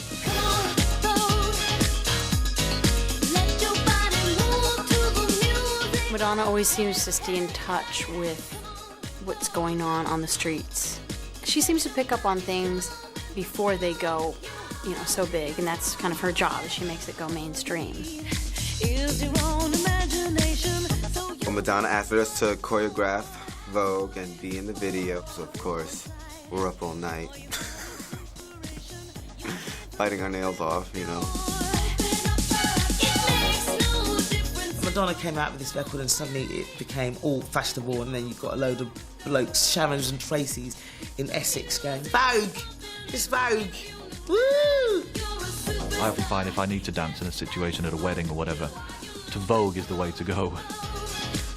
Madonna always seems to stay in touch with what's going on the streets. She seems to pick up on things before they go, so big, and that's kind of her job. She makes it go mainstream. Well, Madonna asked us to choreograph Vogue and be in the video, so of course, we're up all night. Biting our nails off, Madonna came out with this record and suddenly it became all fashionable, and then you've got a load of blokes, Sharons and Tracys in Essex going, Vogue! It's Vogue! Woo! I often find if I need to dance in a situation at a wedding or whatever, to Vogue is the way to go.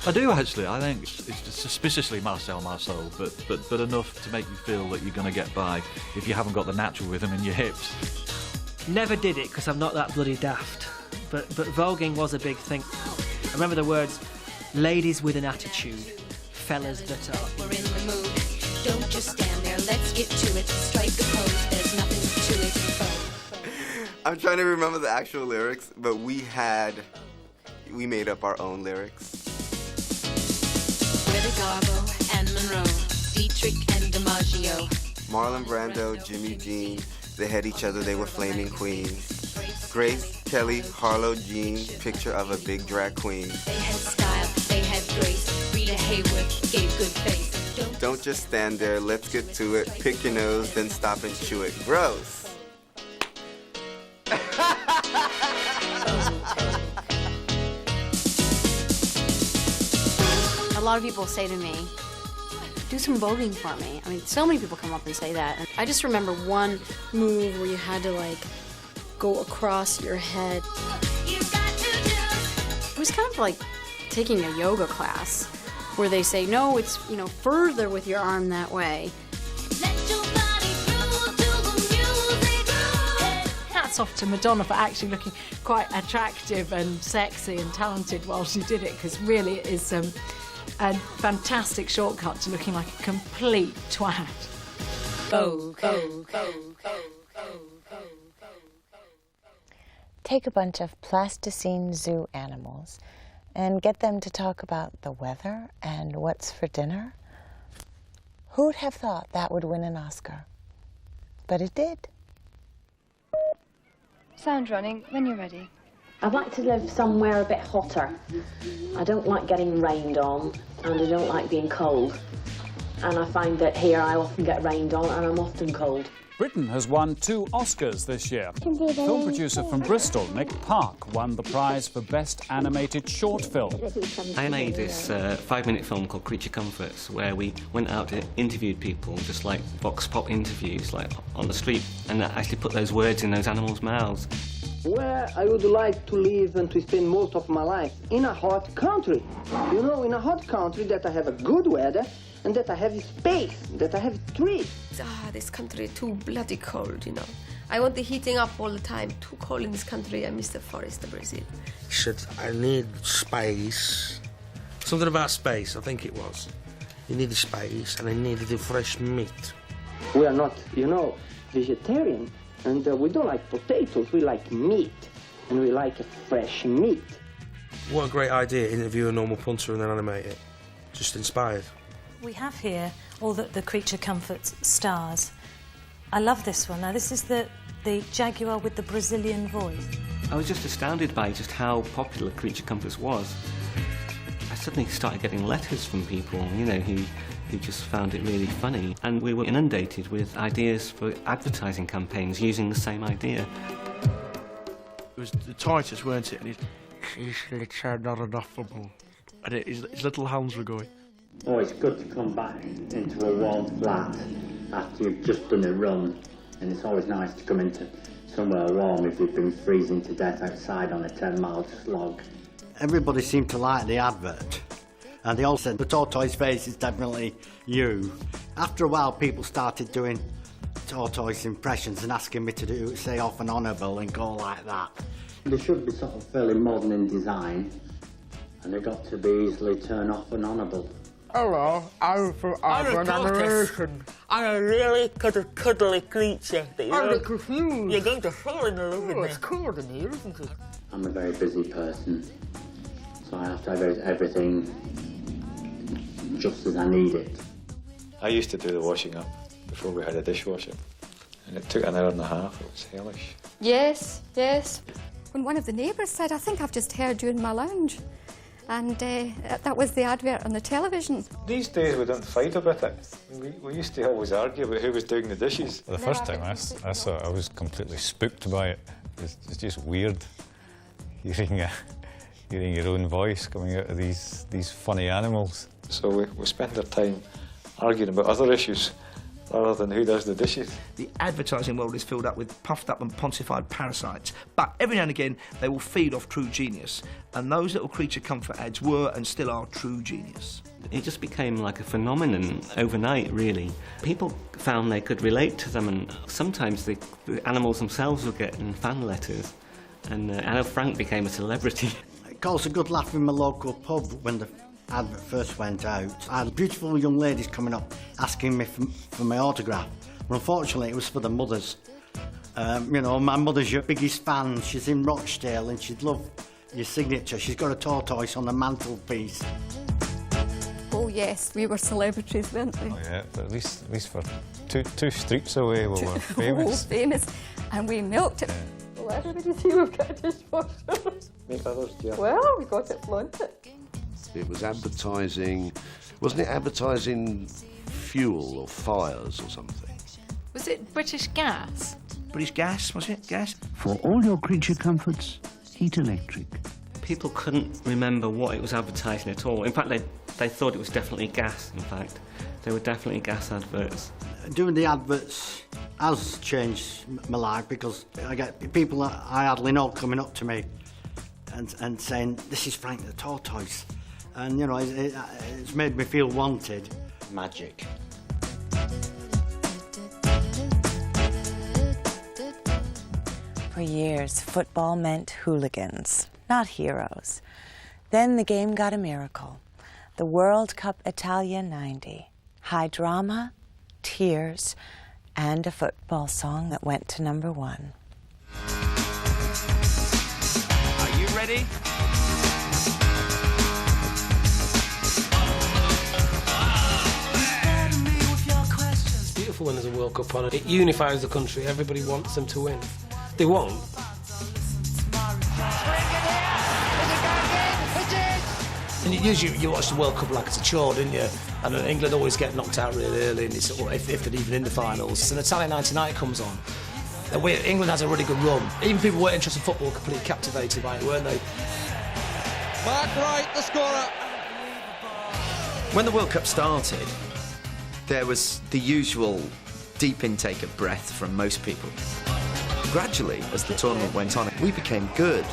I do actually. I think it's suspiciously Marcel Marceau, but enough to make you feel that you're going to get by if you haven't got the natural rhythm in your hips. Never did it because I'm not that bloody daft. But voguing was a big thing. I remember the words, ladies with an attitude, fellas that are. We're in the mood. Don't just stand there, let's get to it. Strike a pose, there's nothing to it. I'm trying to remember the actual lyrics, but we made up our own lyrics. Greta Garbo and Monroe, Dietrich and DiMaggio. Marlon Brando, Jimmy Jean, they had each other, they were flaming queens. Grace Kelly, Harlow Jean, picture of a big drag queen. They had style, they had grace. Rita Hayworth gave good face. Don't just stand there, let's get to it. Pick your nose, then stop and chew it. Gross. A lot of people say to me, do some voguing for me. I mean, so many people come up and say that. And I just remember one move where you had to, go across your head. It was kind of like taking a yoga class where they say, no, it's, further with your arm that way. Hats off to Madonna for actually looking quite attractive and sexy and talented while she did it, because really it is a fantastic shortcut to looking like a complete twat. Take a bunch of plasticine zoo animals and get them to talk about the weather and what's for dinner. Who'd have thought that would win an Oscar? But it did. Sound running when you're ready. I'd like to live somewhere a bit hotter. I don't like getting rained on, and I don't like being cold. And I find that here I often get rained on and I'm often cold. Britain has won 2 Oscars this year. Film producer from Bristol, Nick Park, won the prize for Best Animated Short Film. I made this 5-minute film called Creature Comforts, where we went out and interviewed people, just like Vox Pop interviews, like on the street, and actually put those words in those animals' mouths. Where I would like to live and to spend most of my life, in a hot country. In a hot country that I have a good weather, and that I have space, that I have trees. This country too bloody cold, I want the heating up all the time. Too cold in this country. I miss the forest of Brazil. He said, I need space. Something about space, I think it was. You needed space, and I needed the fresh meat. We are not, vegetarian, and we don't like potatoes. We like meat, and we like fresh meat. What a great idea, interview a normal punter and then animate it. Just inspired. We have here all the Creature Comforts stars. I love this one. Now, this is the Jaguar with the Brazilian voice. I was just astounded by just how popular Creature Comforts was. I suddenly started getting letters from people, who just found it really funny. And we were inundated with ideas for advertising campaigns using the same idea. It was the Titus, weren't it? And his lips are not enough for more. And his little hands were going, Oh, it's good to come back into a warm flat after you've just done a run, and it's always nice to come into somewhere warm if you've been freezing to death outside on a 10-mile slog. Everybody seemed to like the advert, and they all said the tortoise face is definitely you. After a while, people started doing tortoise impressions and asking me to do, say off and honourable and go like that. They should be sort of fairly modern in design, and they've got to be easily turned off and honourable. Hello, I'm from Animation. I'm a really cuddly creature that you're going to fall in love with me. It's cold in here, isn't it? I'm a very busy person, so I have to have everything just as I need it. I used to do the washing up before we had a dishwasher, and it took an hour and a half. It was hellish. Yes, yes. When one of the neighbours said, I think I've just heard you in my lounge. And that was the advert on the television. These days we don't fight about it. We used to always argue about who was doing the dishes. The first time I saw it, I was completely spooked by it. It's just weird hearing your own voice coming out of these funny animals. So we spend our time arguing about other issues rather than who does the dishes. The advertising world is filled up with puffed up and pontified parasites, but every now and again they will feed off true genius, and those little creature comfort ads were and still are true genius. It just became like a phenomenon overnight, really. People found they could relate to them, and sometimes the animals themselves were getting fan letters, and Anne Frank became a celebrity. It caused a good laugh in my local pub when the advert first went out. I had beautiful young ladies coming up asking me for my autograph, but unfortunately it was for the mothers. You know, my mother's your biggest fan. She's in Rochdale and she'd love your signature. She's got a tortoise on the mantelpiece. Oh yes, we were celebrities, weren't we? Oh yeah, but at least for two streets away we were famous. Oh, famous, and we milked it. Yeah. Well, everybody see we've got a dishwasher. Make others, yeah. Well, we got it flaunted. It was advertising, wasn't it advertising fuel or fires or something? Was it British Gas? British Gas, was it? Gas? For all your creature comforts, Heat Electric. People couldn't remember what it was advertising at all. In fact, they thought it was definitely gas, in fact. They were definitely gas adverts. Doing the adverts has changed my life because I get people that I hardly know coming up to me and saying, this is Frank the Tortoise. And, you know, it's made me feel wanted. Magic. For years, football meant hooligans, not heroes. Then the game got a miracle. The World Cup Italia 90. High drama, tears, and a football song that went to #1. Are you ready? Beautiful when there's a World Cup on it. It unifies the country. Everybody wants them to win. They won't. And usually you watch the World Cup like it's a chore, didn't you? And England always get knocked out really early, and it's, if they're even in the finals. So Italia 99 comes on. And England has a really good run. Even people who weren't interested in football were completely captivated by it, weren't they? Mark Wright, the scorer. When the World Cup started, there was the usual deep intake of breath from most people. Gradually, as the tournament went on, we became good,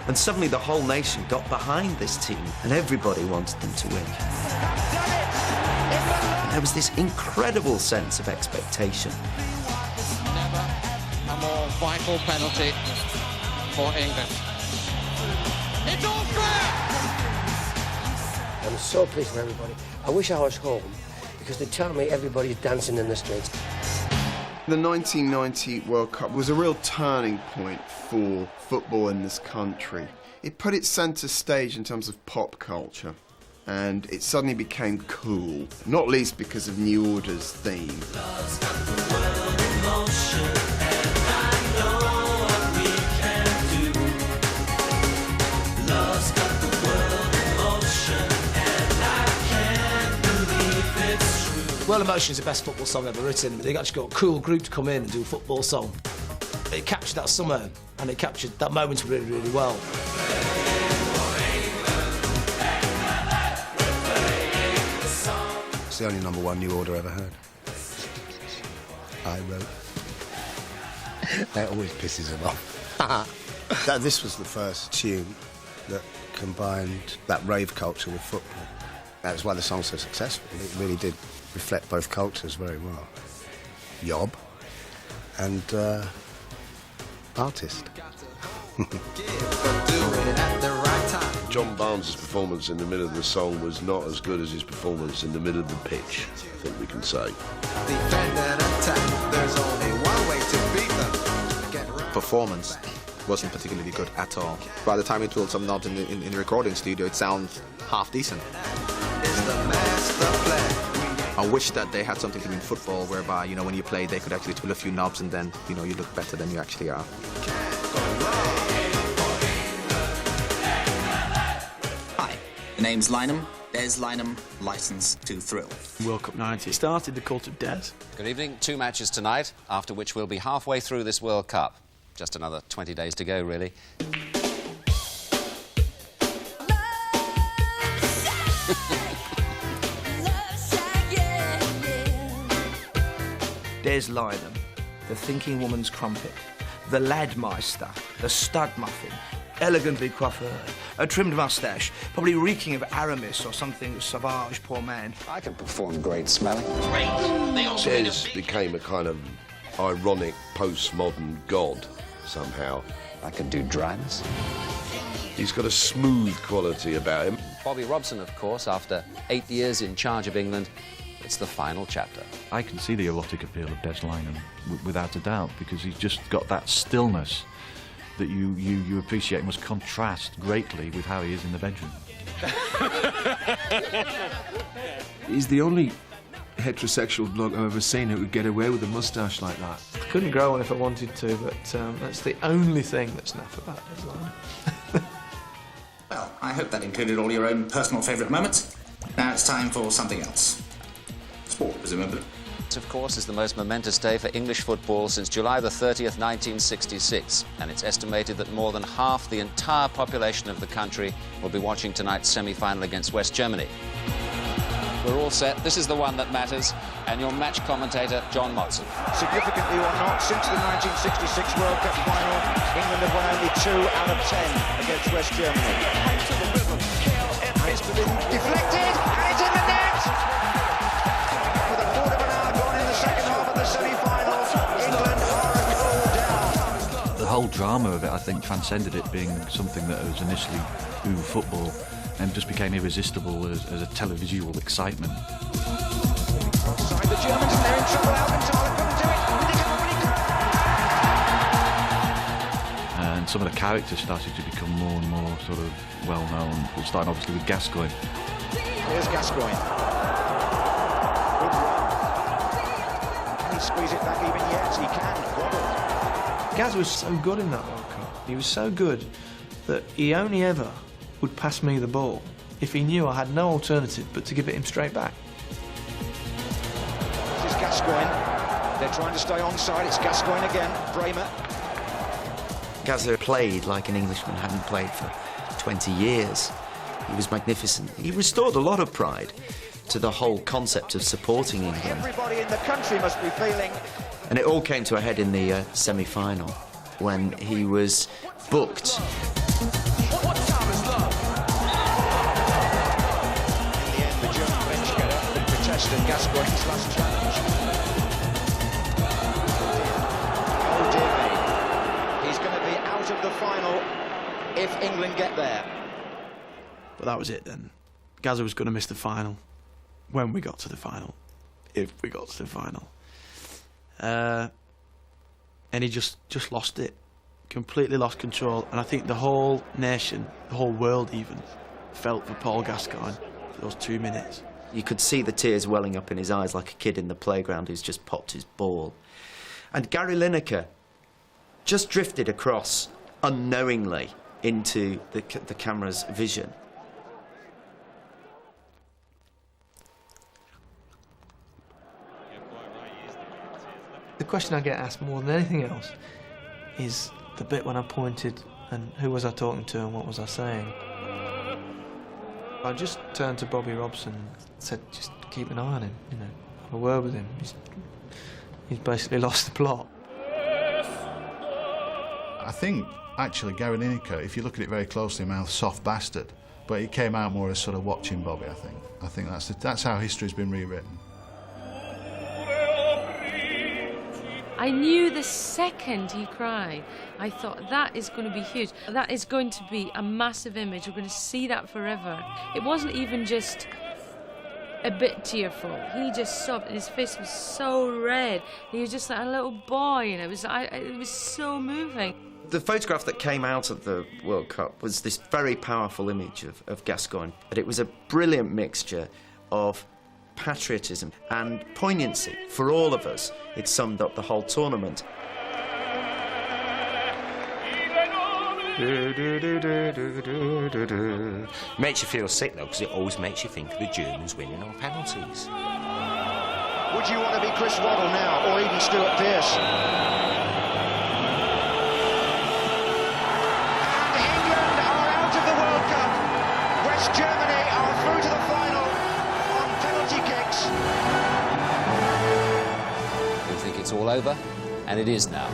and suddenly the whole nation got behind this team, and everybody wanted them to win. And there was this incredible sense of expectation. Never a more vital penalty for England. It's all square! I'm so pleased for everybody. I wish I was home, because they tell me everybody's dancing in the streets. The 1990 World Cup was a real turning point for football in this country. It put it centre stage in terms of pop culture, and it suddenly became cool, not least because of New Order's theme. World Emotion is the best football song ever written. They actually got a cool group to come in and do a football song. It captured that summer, and it captured that moment really, really well. the only #1 New Order ever heard. I wrote. That always pisses him off. This was the first tune that combined that rave culture with football. That was why the song's so successful. It really did reflect both cultures very well. Yob and artist. John Barnes' performance in the middle of the song was not as good as his performance in the middle of the pitch, I think we can say. Performance wasn't particularly good at all. By the time we tooled some knobs in the recording studio, it sounds half decent. I wish that they had something to do in football whereby, you know, when you play, they could actually tool a few knobs and then, you know, you look better than you actually are. Hi, the name's Lynam. Des Lynam, licence to thrill. World Cup 90 started the cult of Des. Good evening. 2 matches tonight, after which we'll be halfway through this World Cup. Just another 20 days to go, really. Des Lynam, the thinking woman's crumpet, the Ladmeister, the stud muffin, elegantly coiffed, a trimmed moustache, probably reeking of Aramis or something sauvage, poor man. I can perform great smelling. Des became a kind of ironic postmodern god somehow. I can do dryness. He's got a smooth quality about him. Bobby Robson, of course, after 8 years in charge of England, it's the final chapter. I can see the erotic appeal of Des Lynam, without a doubt, because he's just got that stillness that you appreciate must contrast greatly with how he is in the bedroom. He's the only heterosexual bloke I've ever seen who could get away with a moustache like that. I couldn't grow one if I wanted to, but that's the only thing that's naff about Des Lynam. Well, I hope that included all your own personal favourite moments. Now it's time for something else. Sport, presumably. This, of course, is the most momentous day for English football since July the 30th, 1966, and it's estimated that more than half the entire population of the country will be watching tonight's semi-final against West Germany. We're all set. This is the one that matters, and your match commentator, John Motson. Significantly or not, since the 1966 World Cup final, England have won only 2 out of 10 against West Germany. And it's been deflected, and it's in the net! With a quarter of an hour gone in the second half of the semi-final, England are a goal down. The whole drama of it, I think, transcended it being something that was initially football and just became irresistible as a televisual excitement. Outside the Germans, and they're in trouble. Alcantara couldn't do it. And some of the characters started to become more and more sort of well-known, starting obviously with Gascoigne. Here's Gascoigne. Good run. Can he squeeze it back even yet? He can. Wobble. Gaz was so good in that World Cup. He was so good that he only ever would pass me the ball if he knew I had no alternative but to give it him straight back. This is Gascoigne. They're trying to stay onside. It's Gascoigne again. Bremer. Gazza played like an Englishman hadn't played for 20 years. He was magnificent. He restored a lot of pride to the whole concept of supporting England. Everybody in the country must be feeling. And it all came to a head in the semi-final when he was booked. And Gascoigne's last challenge. Oh dear me. He's going to be out of the final if England get there. But that was it then. Gazza was going to miss the final when we got to the final. If we got to the final. And he just lost it. Completely lost control. And I think the whole nation, the whole world even, felt for Paul Gascoigne for those 2 minutes. You could see the tears welling up in his eyes like a kid in the playground who's just popped his ball. And Gary Lineker just drifted across unknowingly into the camera's vision. The question I get asked more than anything else is the bit when I pointed and who was I talking to and what was I saying. I just turned to Bobby Robson and said, just keep an eye on him, you know, have a word with him. He's basically lost the plot. I think, actually, Gary Lineker, if you look at it very closely, mouth soft bastard, but it came out more as sort of watching Bobby, I think. I think that's how history's been rewritten. I knew the second he cried, I thought that is going to be huge. That is going to be a massive image. We're going to see that forever. It wasn't even just a bit tearful. He just sobbed, and his face was so red. He was just like a little boy, and it was so moving. The photograph that came out of the World Cup was this very powerful image of Gascoigne, but it was a brilliant mixture of patriotism and poignancy for all of us. It summed up the whole tournament. Makes you feel sick though, because it always makes you think of the Germans winning on penalties. Would you want to be Chris Waddle now, or even Stuart Pearce? And England are out of the World Cup. West Germany are through to the final on penalty kicks. We think it's all over, and it is now.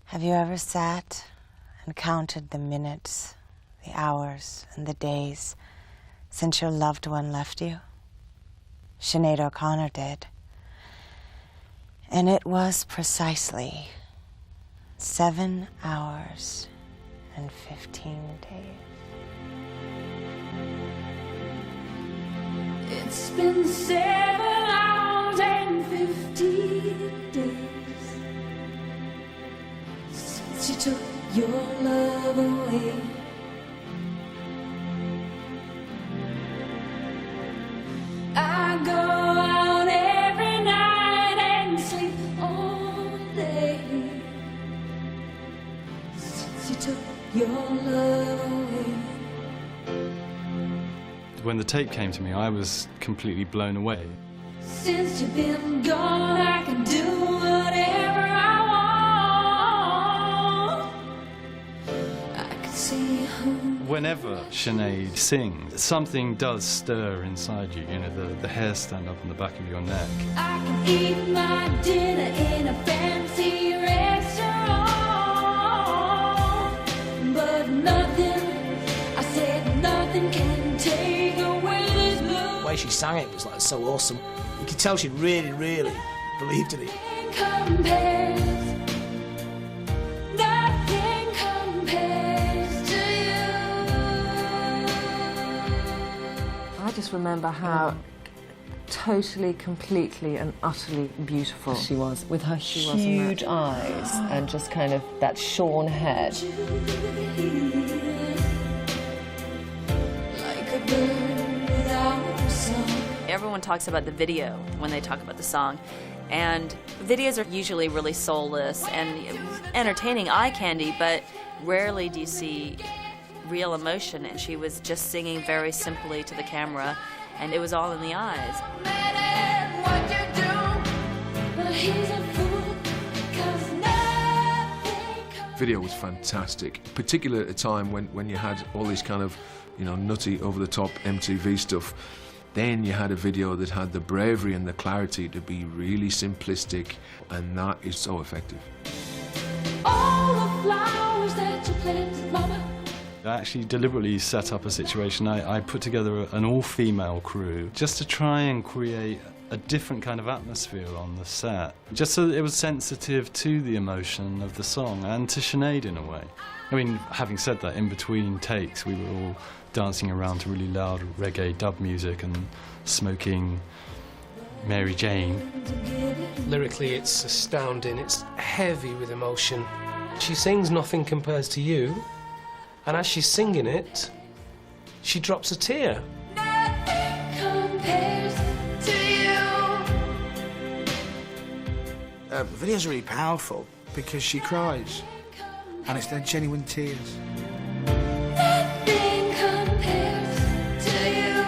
Have you ever sat and counted the minutes, the hours, and the days since your loved one left you? Sinead O'Connor did. And it was precisely 7 hours and 15 days. It's been 7 hours and 15 days since you took your love away. I go out every night and sleep all day since you took your love away. When the tape came to me, I was completely blown away. Since you've been gone, I can do whatever I want. I can see who. Whenever Sinead sings, something does stir inside you. You know, the hairs stand up on the back of your neck. I can eat my dinner in a fancy restaurant, but nothing, I said nothing can take away this blue. The way she sang it was like so awesome. You could tell she really, really believed in it. Compares, nothing compares to you. I just remember how totally, completely and utterly beautiful she was, with her huge eyes and just kind of that shorn head. Like a bird without a song. Everyone talks about the video when they talk about the song, and videos are usually really soulless and entertaining eye candy, but rarely do you see real emotion, and she was just singing very simply to the camera, and it was all in the eyes. Video was fantastic, particularly at a time when you had all these kind of, you know, nutty, over-the-top MTV stuff. Then you had a video that had the bravery and the clarity to be really simplistic, and that is so effective. All the flowers that you planted, Mama. I actually deliberately set up a situation. I put together an all-female crew just to try and create a different kind of atmosphere on the set, just so that it was sensitive to the emotion of the song and to Sinead in a way. I mean, having said that, in between takes we were all dancing around to really loud reggae dub music and smoking Mary Jane. Lyrically, it's astounding. It's heavy with emotion. She sings Nothing Compares to You, and as she's singing it, she drops a tear. Nothing compares to you. The video's really powerful because she cries, and it's their genuine tears. Nothing compares to you.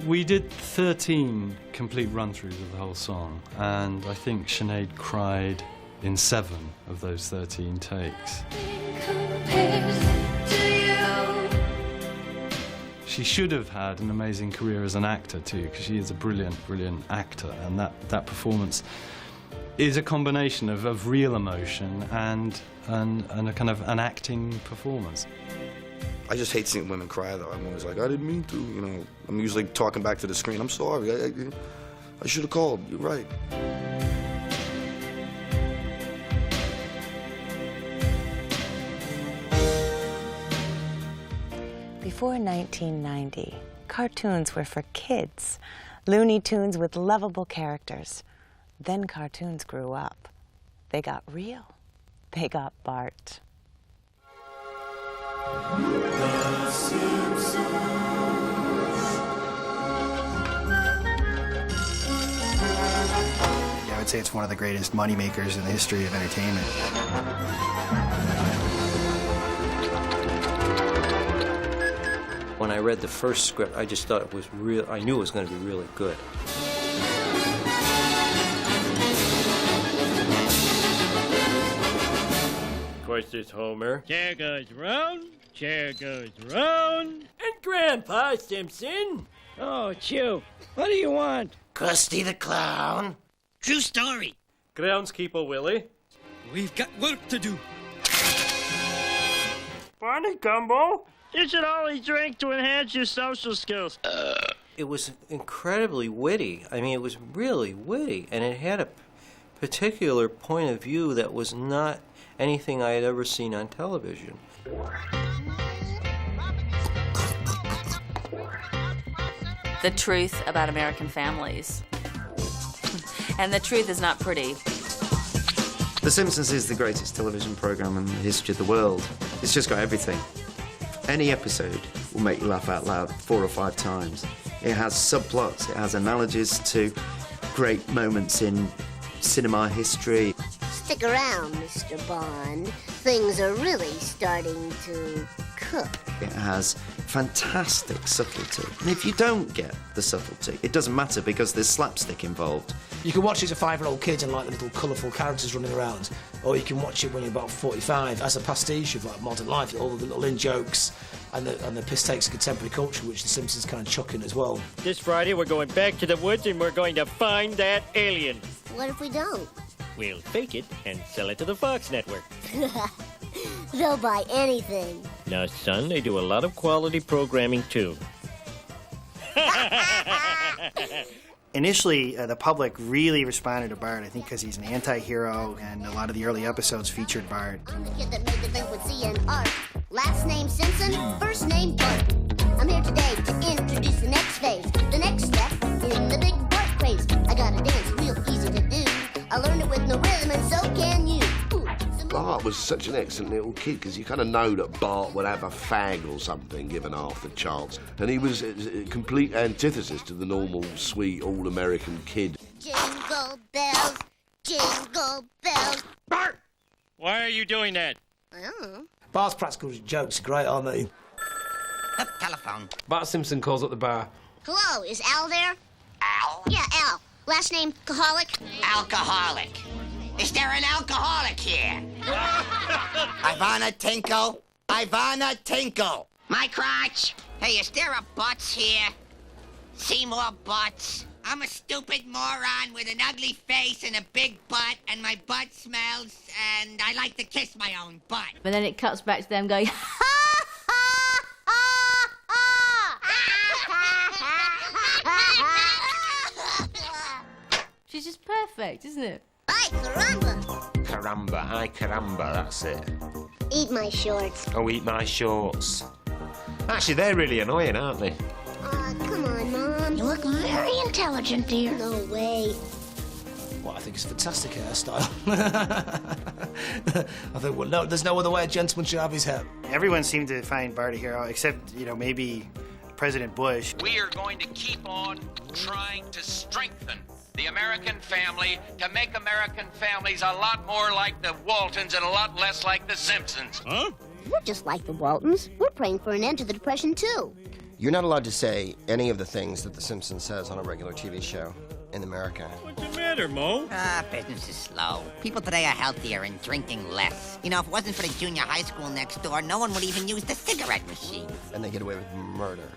We did 13 complete run-throughs of the whole song, and I think Sinead cried in 7 of those 13 takes. She should have had an amazing career as an actor too, because she is a brilliant, brilliant actor, and that performance is a combination of real emotion and a kind of an acting performance. I just hate seeing women cry, though. I'm always like, I didn't mean to, you know. I'm usually talking back to the screen. I'm sorry. I should have called. You're right. Before 1990, cartoons were for kids. Looney Tunes with lovable characters. Then cartoons grew up. They got real. They got Bart. I would say it's one of the greatest moneymakers in the history of entertainment. When I read the first script, I just thought it was real. I knew it was going to be really good. Of course, it's Homer. Chair goes round, chair goes round. And Grandpa Simpson. Oh, Chew, what do you want? Krusty the Clown. True story. Groundskeeper Willie. We've got work to do. Barney Gumbo. You should always drink to enhance your social skills. It was incredibly witty. I mean, it was really witty, and it had a particular point of view that was not anything I had ever seen on television. The truth about American families. And the truth is not pretty. The Simpsons is the greatest television program in the history of the world. It's just got everything. Any episode will make you laugh out loud 4 or 5 times. It has subplots, it has analogies to great moments in cinema history. Stick around, Mr. Bond. Things are really starting to cook. It has fantastic subtlety. And if you don't get the subtlety, it doesn't matter because there's slapstick involved. You can watch it as a 5-year-old kid and like the little colourful characters running around, or you can watch it when you're about 45 as a pastiche of like modern life, all the little in-jokes and the piss takes of contemporary culture, which The Simpsons kind of chuck in as well. This Friday, we're going back to the woods and we're going to find that alien. What if we don't? We'll fake it and sell it to the Fox network. They'll buy anything. Now, son, they do a lot of quality programming, too. Initially, the public really responded to Bart, I think because he's an anti-hero, and a lot of the early episodes featured Bart. I'm the kid that made delinquency and art. Last name Simpson, first name Bart. I'm here today to introduce the next phase, the next step in the big Bart craze. I got a dance real easy to do. I learned it with no rhythm, and so can you. Bart was such an excellent little kid because you kind of know that Bart would have a fag or something given half the chance. And he was a complete antithesis to the normal, sweet, all-American kid. Jingle bells, jingle bells. Bart! Why are you doing that? I don't know. Bart's practical jokes are great, aren't they? Telephone. Bart Simpson calls up the bar. Hello, is Al there? Al? Yeah, Al. Last name Kaholic? Alcoholic. Is there an alcoholic here? Ivana Tinkle? Ivana Tinkle. My crotch. Hey, is there a Butts here? See more Butts? I'm a stupid moron with an ugly face and a big butt, and my butt smells, and I like to kiss my own butt. But then it cuts back to them going, she's just perfect, isn't it? Ay, caramba! Caramba, ay caramba, that's it. Eat my shorts. Oh, eat my shorts. Actually, they're really annoying, aren't they? Come on, Mom. You look very intelligent, dear. No way. Well, I think it's a fantastic hairstyle. I think, well, no, there's no other way a gentleman should have his hair. Everyone seemed to find Bart a hero, except, maybe President Bush. We are going to keep on trying to strengthen the American family to make American families a lot more like the Waltons and a lot less like the Simpsons. Huh? We're just like the Waltons. We're praying for an end to the Depression, too. You're not allowed to say any of the things that The Simpsons says on a regular TV show. in America. What's the matter, Mo? Business is slow. People today are healthier and drinking less. You know, if it wasn't for the junior high school next door, no one would even use the cigarette machine. And they get away with murder.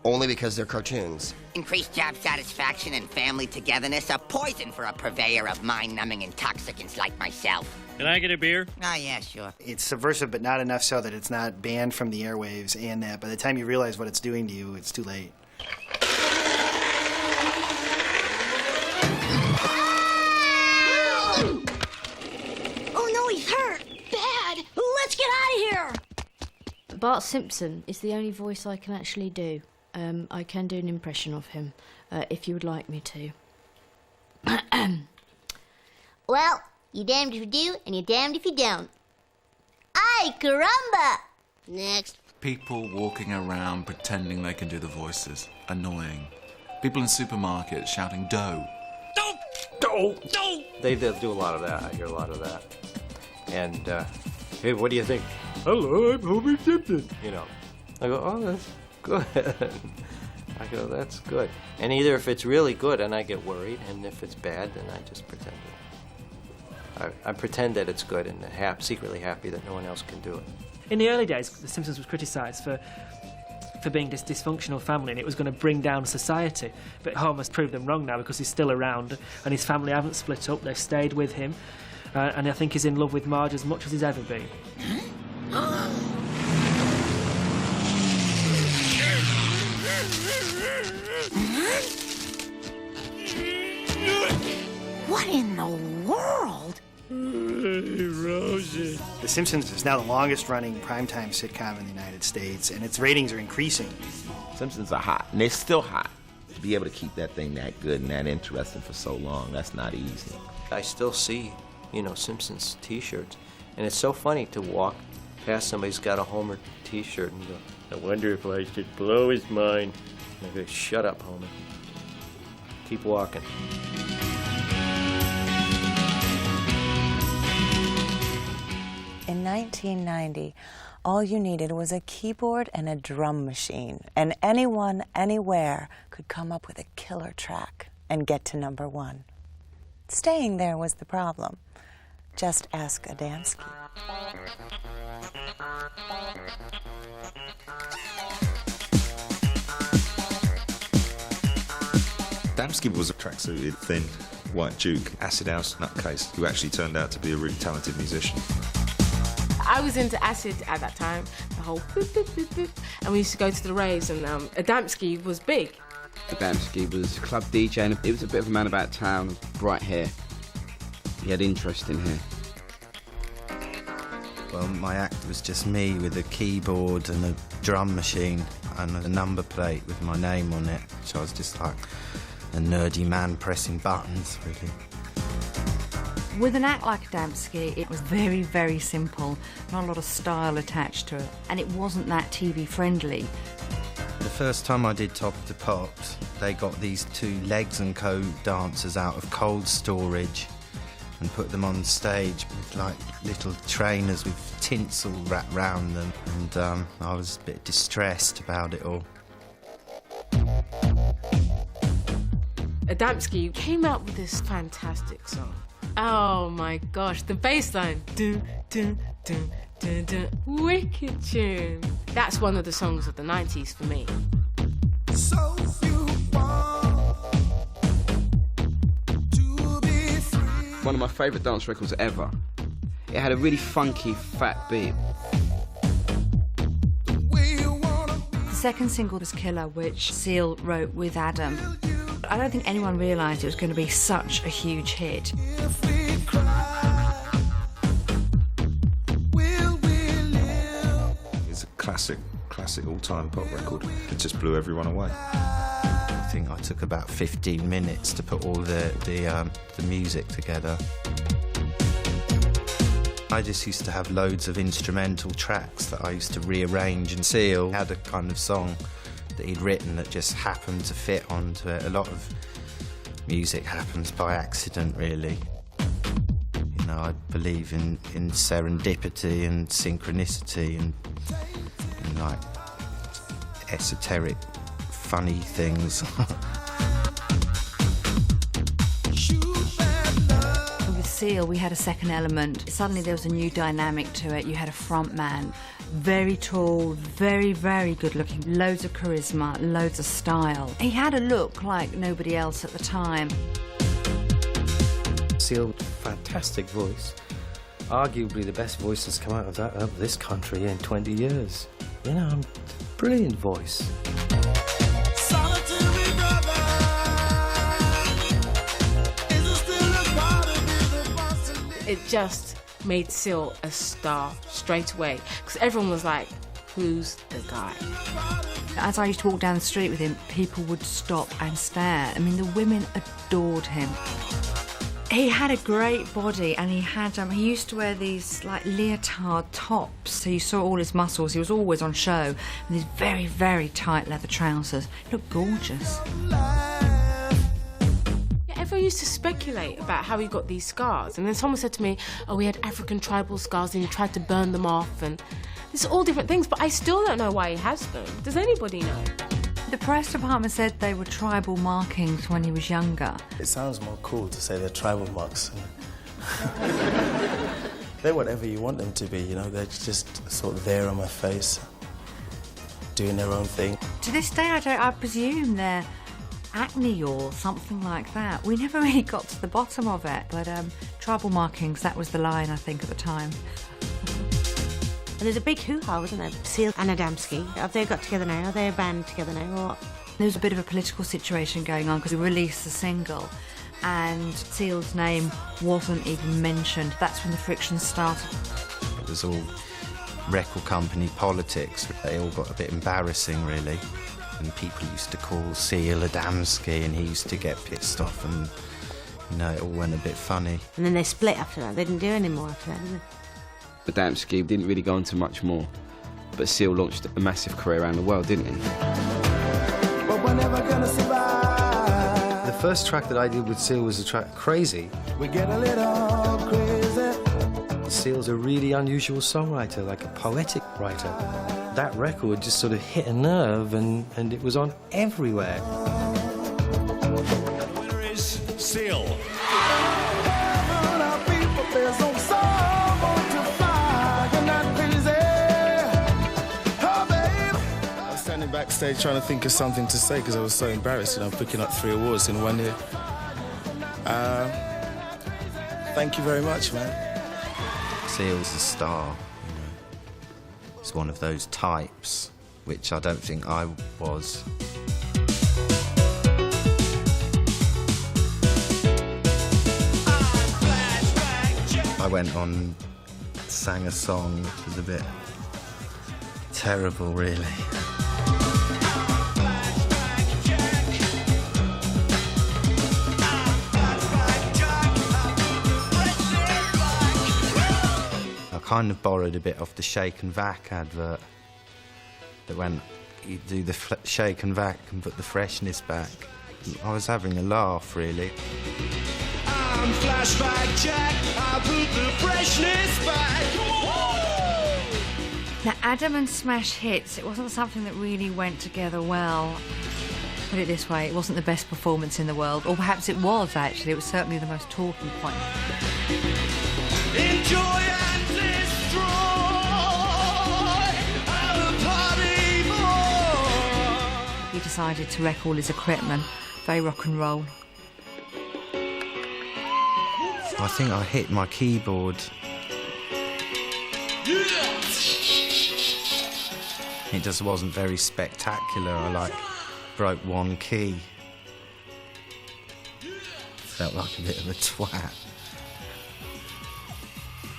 Only because they're cartoons. Increased job satisfaction and family togetherness are poison for a purveyor of mind-numbing intoxicants like myself. Can I get a beer? Oh, yeah, sure. It's subversive, but not enough so that it's not banned from the airwaves, and that by the time you realize what it's doing to you, it's too late. Oh no, he's hurt. Bad. Let's get out of here. Bart Simpson is the only voice I can actually do. I can do an impression of him, if you would like me to. Well, you're damned if you do, and you're damned if you don't. Ay, caramba! Next. People walking around pretending they can do the voices. Annoying. People in supermarkets shouting dough. Dough! They do a lot of that. I hear a lot of that. And, hey, what do you think? Hello, I'm Homer Simpson. You know. I go, oh, that's good. I go, that's good. And either if it's really good, and I get worried, and if it's bad, then I just pretend it. I pretend that it's good and secretly happy that no one else can do it. In the early days, The Simpsons was criticised for being this dysfunctional family, and it was going to bring down society. But Homer's proved them wrong now because he's still around, and his family haven't split up. They've stayed with him, and I think he's in love with Marge as much as he's ever been. What in the world? Rosie. The Simpsons is now the longest-running primetime sitcom in the United States, and its ratings are increasing. Simpsons are hot, and they're still hot. To be able to keep that thing that good and that interesting for so long, that's not easy. I still see, Simpsons T-shirts, and it's so funny to walk past somebody who's got a Homer T-shirt and go, I wonder if I should blow his mind. And I go, shut up, Homer. Keep walking. In 1990, all you needed was a keyboard and a drum machine, and anyone, anywhere could come up with a killer track and get to #1. Staying there was the problem. Just ask Adamski. Adamski was a tracksuited, thin, white duke, acid house nutcase who actually turned out to be a really talented musician. I was into acid at that time, the whole boop, boop, boop, boop. And we used to go to the raves, and Adamski was big. Adamski was a club DJ, and he was a bit of a man about town, bright hair. He had interest in hair. Well, my act was just me with a keyboard and a drum machine and a number plate with my name on it. So I was just like a nerdy man pressing buttons, really. With an act like Adamski, it was very, very simple, not a lot of style attached to it, and it wasn't that TV friendly. The first time I did Top of the Pops, they got these 2 Legs & Co dancers out of cold storage and put them on stage with like little trainers with tinsel wrapped round them, and I was a bit distressed about it all. Adamski came out with this fantastic song. Oh my gosh, the bass line. Dun, dun, dun, dun, dun. Wicked tune. That's one of the songs of the 90s for me. So you want to be free. One of my favourite dance records ever. It had a really funky, fat beat. The second single was Killer, which Seal wrote with Adam. I don't think anyone realised it was going to be such a huge hit. It's a classic all-time pop record. It just blew everyone away. I think I took about 15 minutes to put all the music together. I just used to have loads of instrumental tracks that I used to rearrange, and Seal had a kind of song that he'd written that just happened to fit onto it. A lot of music happens by accident, really. You know, I believe in serendipity and synchronicity and like esoteric, funny things. Seal, we had a second element. Suddenly there was a new dynamic to it. You had a front man, very tall, very, very good looking, loads of charisma, loads of style. He had a look like nobody else at the time. Seal, fantastic voice. Arguably the best voice that's come out of this country in 20 years. You know, brilliant voice. It just made Seal a star straight away, because everyone was like, who's the guy? As I used to walk down the street with him, people would stop and stare. I mean, the women adored him. He had a great body, and he used to wear these like leotard tops, so you saw all his muscles. He was always on show, and these very, very tight leather trousers. He looked gorgeous. Everyone used to speculate about how he got these scars, and then someone said to me, oh, he had African tribal scars and he tried to burn them off, and there's all different things, but I still don't know why he has them. Does anybody know? The press department said they were tribal markings when he was younger. It sounds more cool to say they're tribal marks. They're whatever you want them to be, you know, they're just sort of there on my face, doing their own thing. To this day, I presume they're acne or something like that. We never really got to the bottom of it, but tribal markings, that was the line, I think, at the time. And there's a big hoo-ha, wasn't there? Seal and Adamski. Have they got together now? Are they a band together now, or what? There was a bit of a political situation going on because we released the single and Seal's name wasn't even mentioned. That's when the friction started. It was all record company politics. They all got a bit embarrassing, really. And people used to call Seal Adamski, and he used to get pissed off, and, you know, it all went a bit funny. And then they split after that. They didn't do any more after that, did they? Adamski didn't really go into much more, but Seal launched a massive career around the world, didn't he? But we're never gonna survive. The first track that I did with Seal was the track Crazy. We get a little crazy. Seal's a really unusual songwriter, like a poetic writer. That record just sort of hit a nerve, and it was on everywhere. The winner is Seal. Backstage trying to think of something to say because I was so embarrassed, you know, picking up 3 awards in 1 year. Thank you very much, man. Seal's a star, you know. He's one of those types, which I don't think I was. I went on, sang a song which was a bit terrible, really. I kind of borrowed a bit off the Shake and Vac advert, that when you do the Shake and Vac and put the freshness back. I was having a laugh, really. I'm Flashback Jack, I put the freshness back. Now, Adam and Smash Hits, it wasn't something that really went together well. Put it this way, it wasn't the best performance in the world, or perhaps it was, actually. It was certainly the most talking point. Enjoy and destroy our party boy. He decided to wreck all his equipment. Very rock and roll. I think I hit my keyboard. It just wasn't very spectacular. I broke 1 key. Felt like a bit of a twat.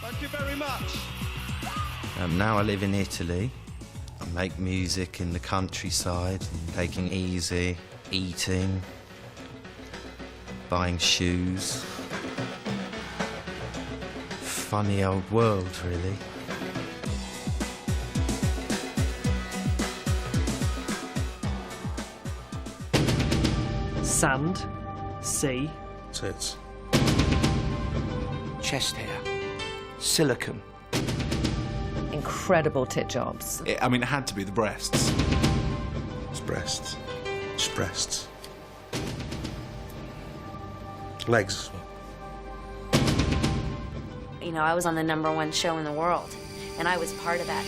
Thank you very much. Now I live in Italy. I make music in the countryside, taking it easy, eating, buying shoes. Funny old world, really. Sand, sea, tits, chest hair, silicone. Incredible tit jobs. I mean, it had to be the breasts. It's breasts. It's breasts. Legs. You know, I was on the #1 show in the world, and I was part of that.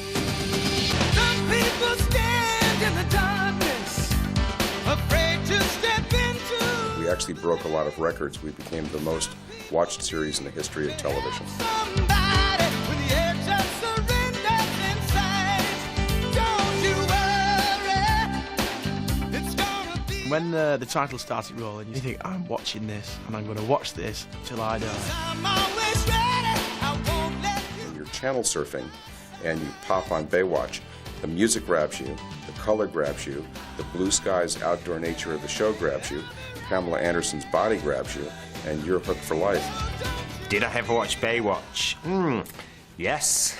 Some people stand in the darkness, afraid to step into. We actually broke a lot of records. We became the most watched series in the history of television. Somebody with the edge of surrender inside. Don't you worry, it's gonna be. When the title started rolling, you think, I'm watching this, and I'm going to watch this till I die. I'm always ready. I won't let When you're channel surfing and you pop on Baywatch, the music grabs you, the color grabs you, the blue skies outdoor nature of the show grabs you, Pamela Anderson's body grabs you, and you're hooked for life. Did I ever watch Baywatch? Yes.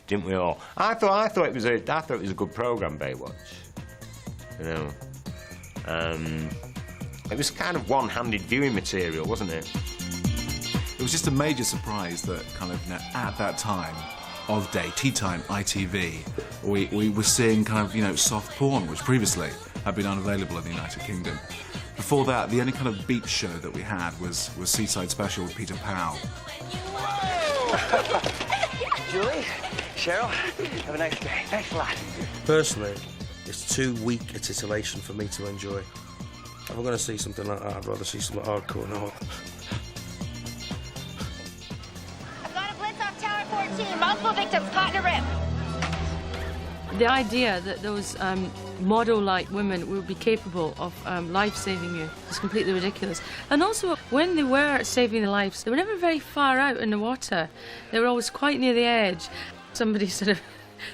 Didn't we all? I thought it was a good program, Baywatch. You know, it was kind of one-handed viewing material, wasn't it? It was just a major surprise that kind of, you know, at that time of day, tea time, ITV, we were seeing kind of, you know, soft porn, which previously had been unavailable in the United Kingdom. Before that, the only kind of beach show that we had was Seaside Special with Peter Powell. Julie, Cheryl, have a nice day. Thanks a lot. Personally, it's too weak a titillation for me to enjoy. If I'm going to see something like that, I'd rather see something hardcore now. I've got a blitz off Tower 14. Multiple victims caught in a rip. The idea that those model-like women would be capable of life-saving you is completely ridiculous. And also, when they were saving their lives, they were never very far out in the water. They were always quite near the edge. Somebody sort of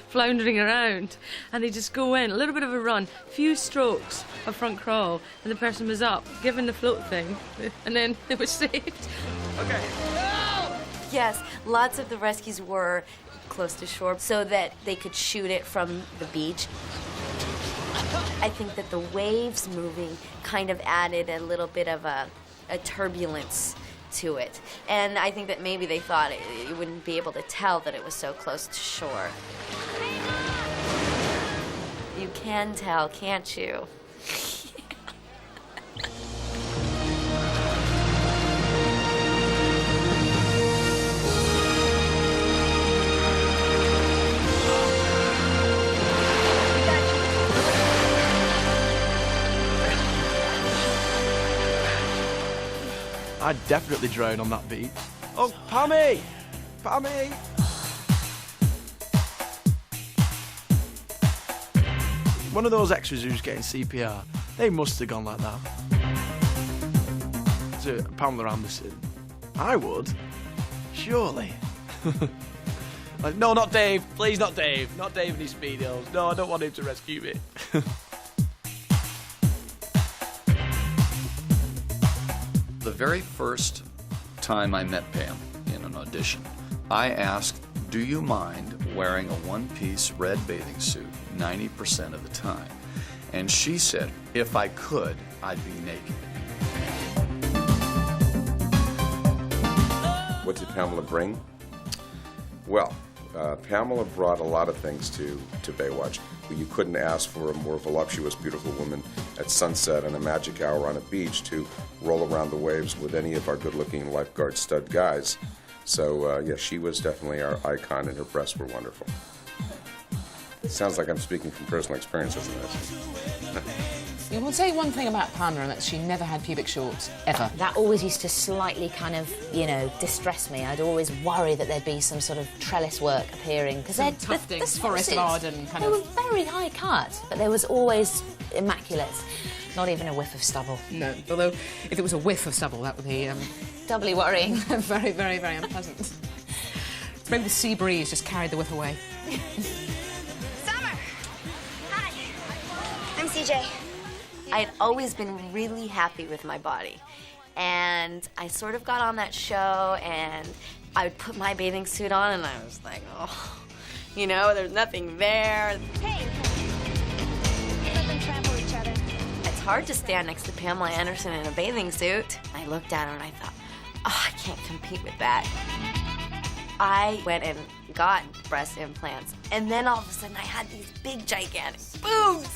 floundering around, and they just go in, a little bit of a run, few strokes of front crawl, and the person was up, given the float thing, and then they were saved. Okay. Yes, lots of the rescues were close to shore so that they could shoot it from the beach. I think that the waves moving kind of added a little bit of a turbulence to it. And I think that maybe they thought you wouldn't be able to tell that it was so close to shore. You can tell, can't you? I'd definitely drown on that beach. Oh, Pammy! Pammy! One of those extras who's getting CPR, they must have gone like that. To Pamela Anderson, I would. Surely. Like, no, not Dave. Please, not Dave. Not Dave and his speedos. No, I don't want him to rescue me. The very first time I met Pam in an audition, I asked, do you mind wearing a one-piece red bathing suit 90% of the time? And she said, if I could, I'd be naked. What did Pamela bring? Well, Pamela brought a lot of things to Baywatch. You couldn't ask for a more voluptuous, beautiful woman at sunset on a magic hour on a beach to roll around the waves with any of our good-looking lifeguard stud guys. So, yeah, she was definitely our icon, and her breasts were wonderful. It sounds like I'm speaking from personal experience, doesn't it? I will tell you one thing about Pamela, and that she never had pubic shorts, ever. That always used to slightly kind of, you know, distress me. I'd always worry that there'd be some sort of trellis work appearing. Because they're tufting, Forest Garden kind of... They of... were very high cut, but there was always immaculate. Not even a whiff of stubble. No, although if it was a whiff of stubble, that would be... doubly worrying. Very, very, very unpleasant. Maybe the sea breeze just carried the whiff away. Summer! Hi. I'm CJ. I had always been really happy with my body. And I sort of got on that show, and I would put my bathing suit on, and I was like, oh, you know, there's nothing there. Hey! Let them trample each other. It's hard to stand next to Pamela Anderson in a bathing suit. I looked at her and I thought, oh, I can't compete with that. I went and got breast implants, and then all of a sudden I had these big, gigantic boobs,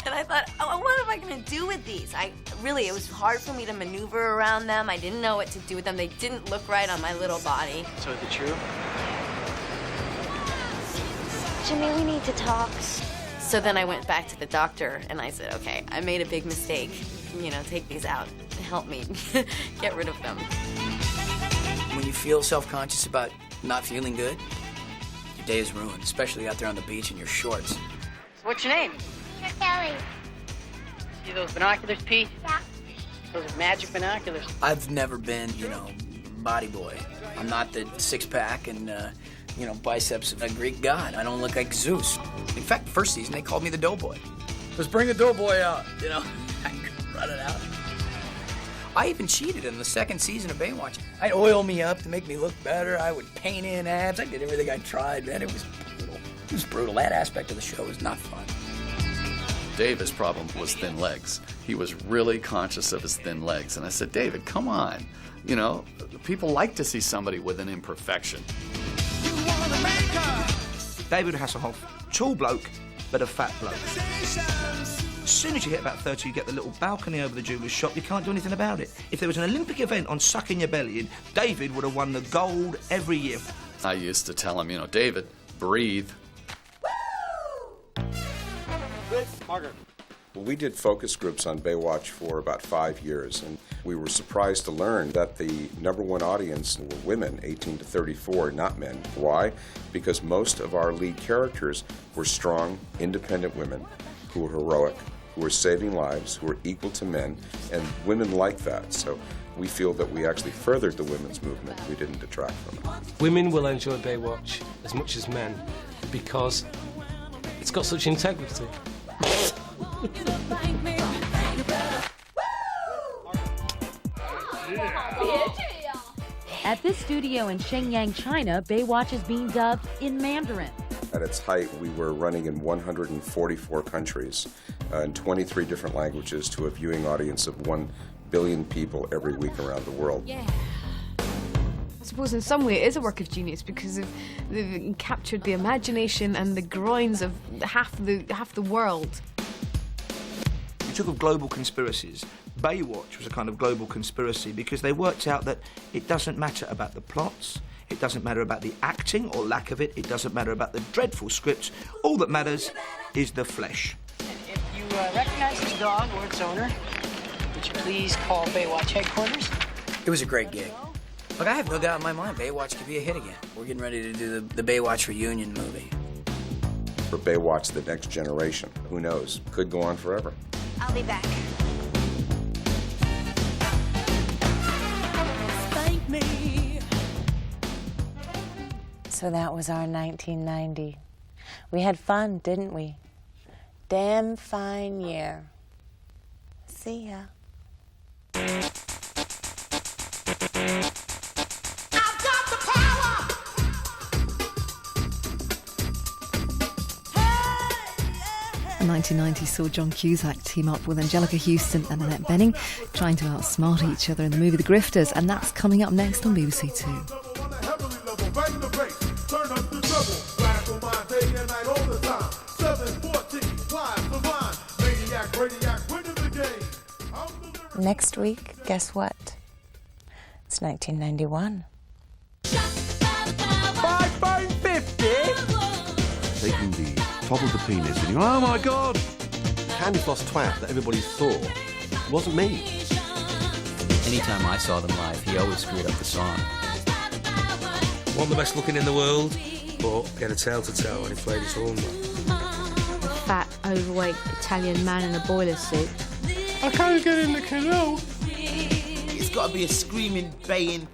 and I thought, oh, what am I gonna do with these? It was hard for me to maneuver around them. I didn't know what to do with them. They didn't look right on my little body. So is it true? Jimmy, we need to talk. So then I went back to the doctor, and I said, okay, I made a big mistake. Take these out. Help me get rid of them. When you feel self-conscious about not feeling good, your day is ruined, especially out there on the beach in your shorts. So what's your name? Kelly. See those binoculars, Pete? Yeah. Those are magic binoculars. I've never been, body boy. I'm not the six-pack and, biceps of a Greek god. I don't look like Zeus. In fact, first season, they called me the doughboy. Let's bring the doughboy out, I could run it out. I even cheated in the second season of Baywatch. I'd oil me up to make me look better. I would paint in abs. I did everything I tried, man. It was brutal. It was brutal. That aspect of the show was not fun. David's problem was thin legs. He was really conscious of his thin legs. And I said, David, come on. People like to see somebody with an imperfection. David Hasselhoff, tall bloke, but a fat bloke. As soon as you hit about 30, you get the little balcony over the jeweller's shop. You can't do anything about it. If there was an Olympic event on sucking your belly in, David would have won the gold every year. I used to tell him, David, breathe. Good, Margaret. Well, we did focus groups on Baywatch for about 5 years, and we were surprised to learn that the #1 audience were women, 18 to 34, not men. Why? Because most of our lead characters were strong, independent women who were heroic, who were saving lives, who were equal to men, and women like that. So we feel that we actually furthered the women's movement. We didn't detract from it. Women will enjoy Baywatch as much as men because it's got such integrity. At this studio in Shenyang, China, Baywatch is being dubbed in Mandarin. At its height, we were running in 144 countries, in 23 different languages to a viewing audience of 1 billion people every week around the world. Yeah. I suppose in some way it is a work of genius because they've captured the imagination and the groins of half the world. You talk of global conspiracies. Baywatch was a kind of global conspiracy because they worked out that it doesn't matter about the plots, it doesn't matter about the acting or lack of it, it doesn't matter about the dreadful scripts. All that matters is the flesh. If you recognize this dog or its owner, would you please call Baywatch headquarters? It was a great gig. Look, I have no doubt in my mind Baywatch could be a hit again. We're getting ready to do the Baywatch reunion movie. For Baywatch, the next generation, who knows, could go on forever. I'll be back. So that was our 1990. We had fun, didn't we? Damn fine year. See ya. 1990 saw John Cusack team up with Angelica Houston and Annette Bening, trying to outsmart each other in the movie The Grifters, and that's coming up next on BBC Two. Next week, guess what? It's 1991. Taking the top of the penis and you, oh my god! Candy floss twat that everybody thought wasn't me. Anytime I saw them live, he always screwed up the song. One of the best looking in the world, but he had a tale to tell when he played his horn. A fat, overweight Italian man in a boiler suit. I can't get in the canoe. It's got to be a screaming, baying,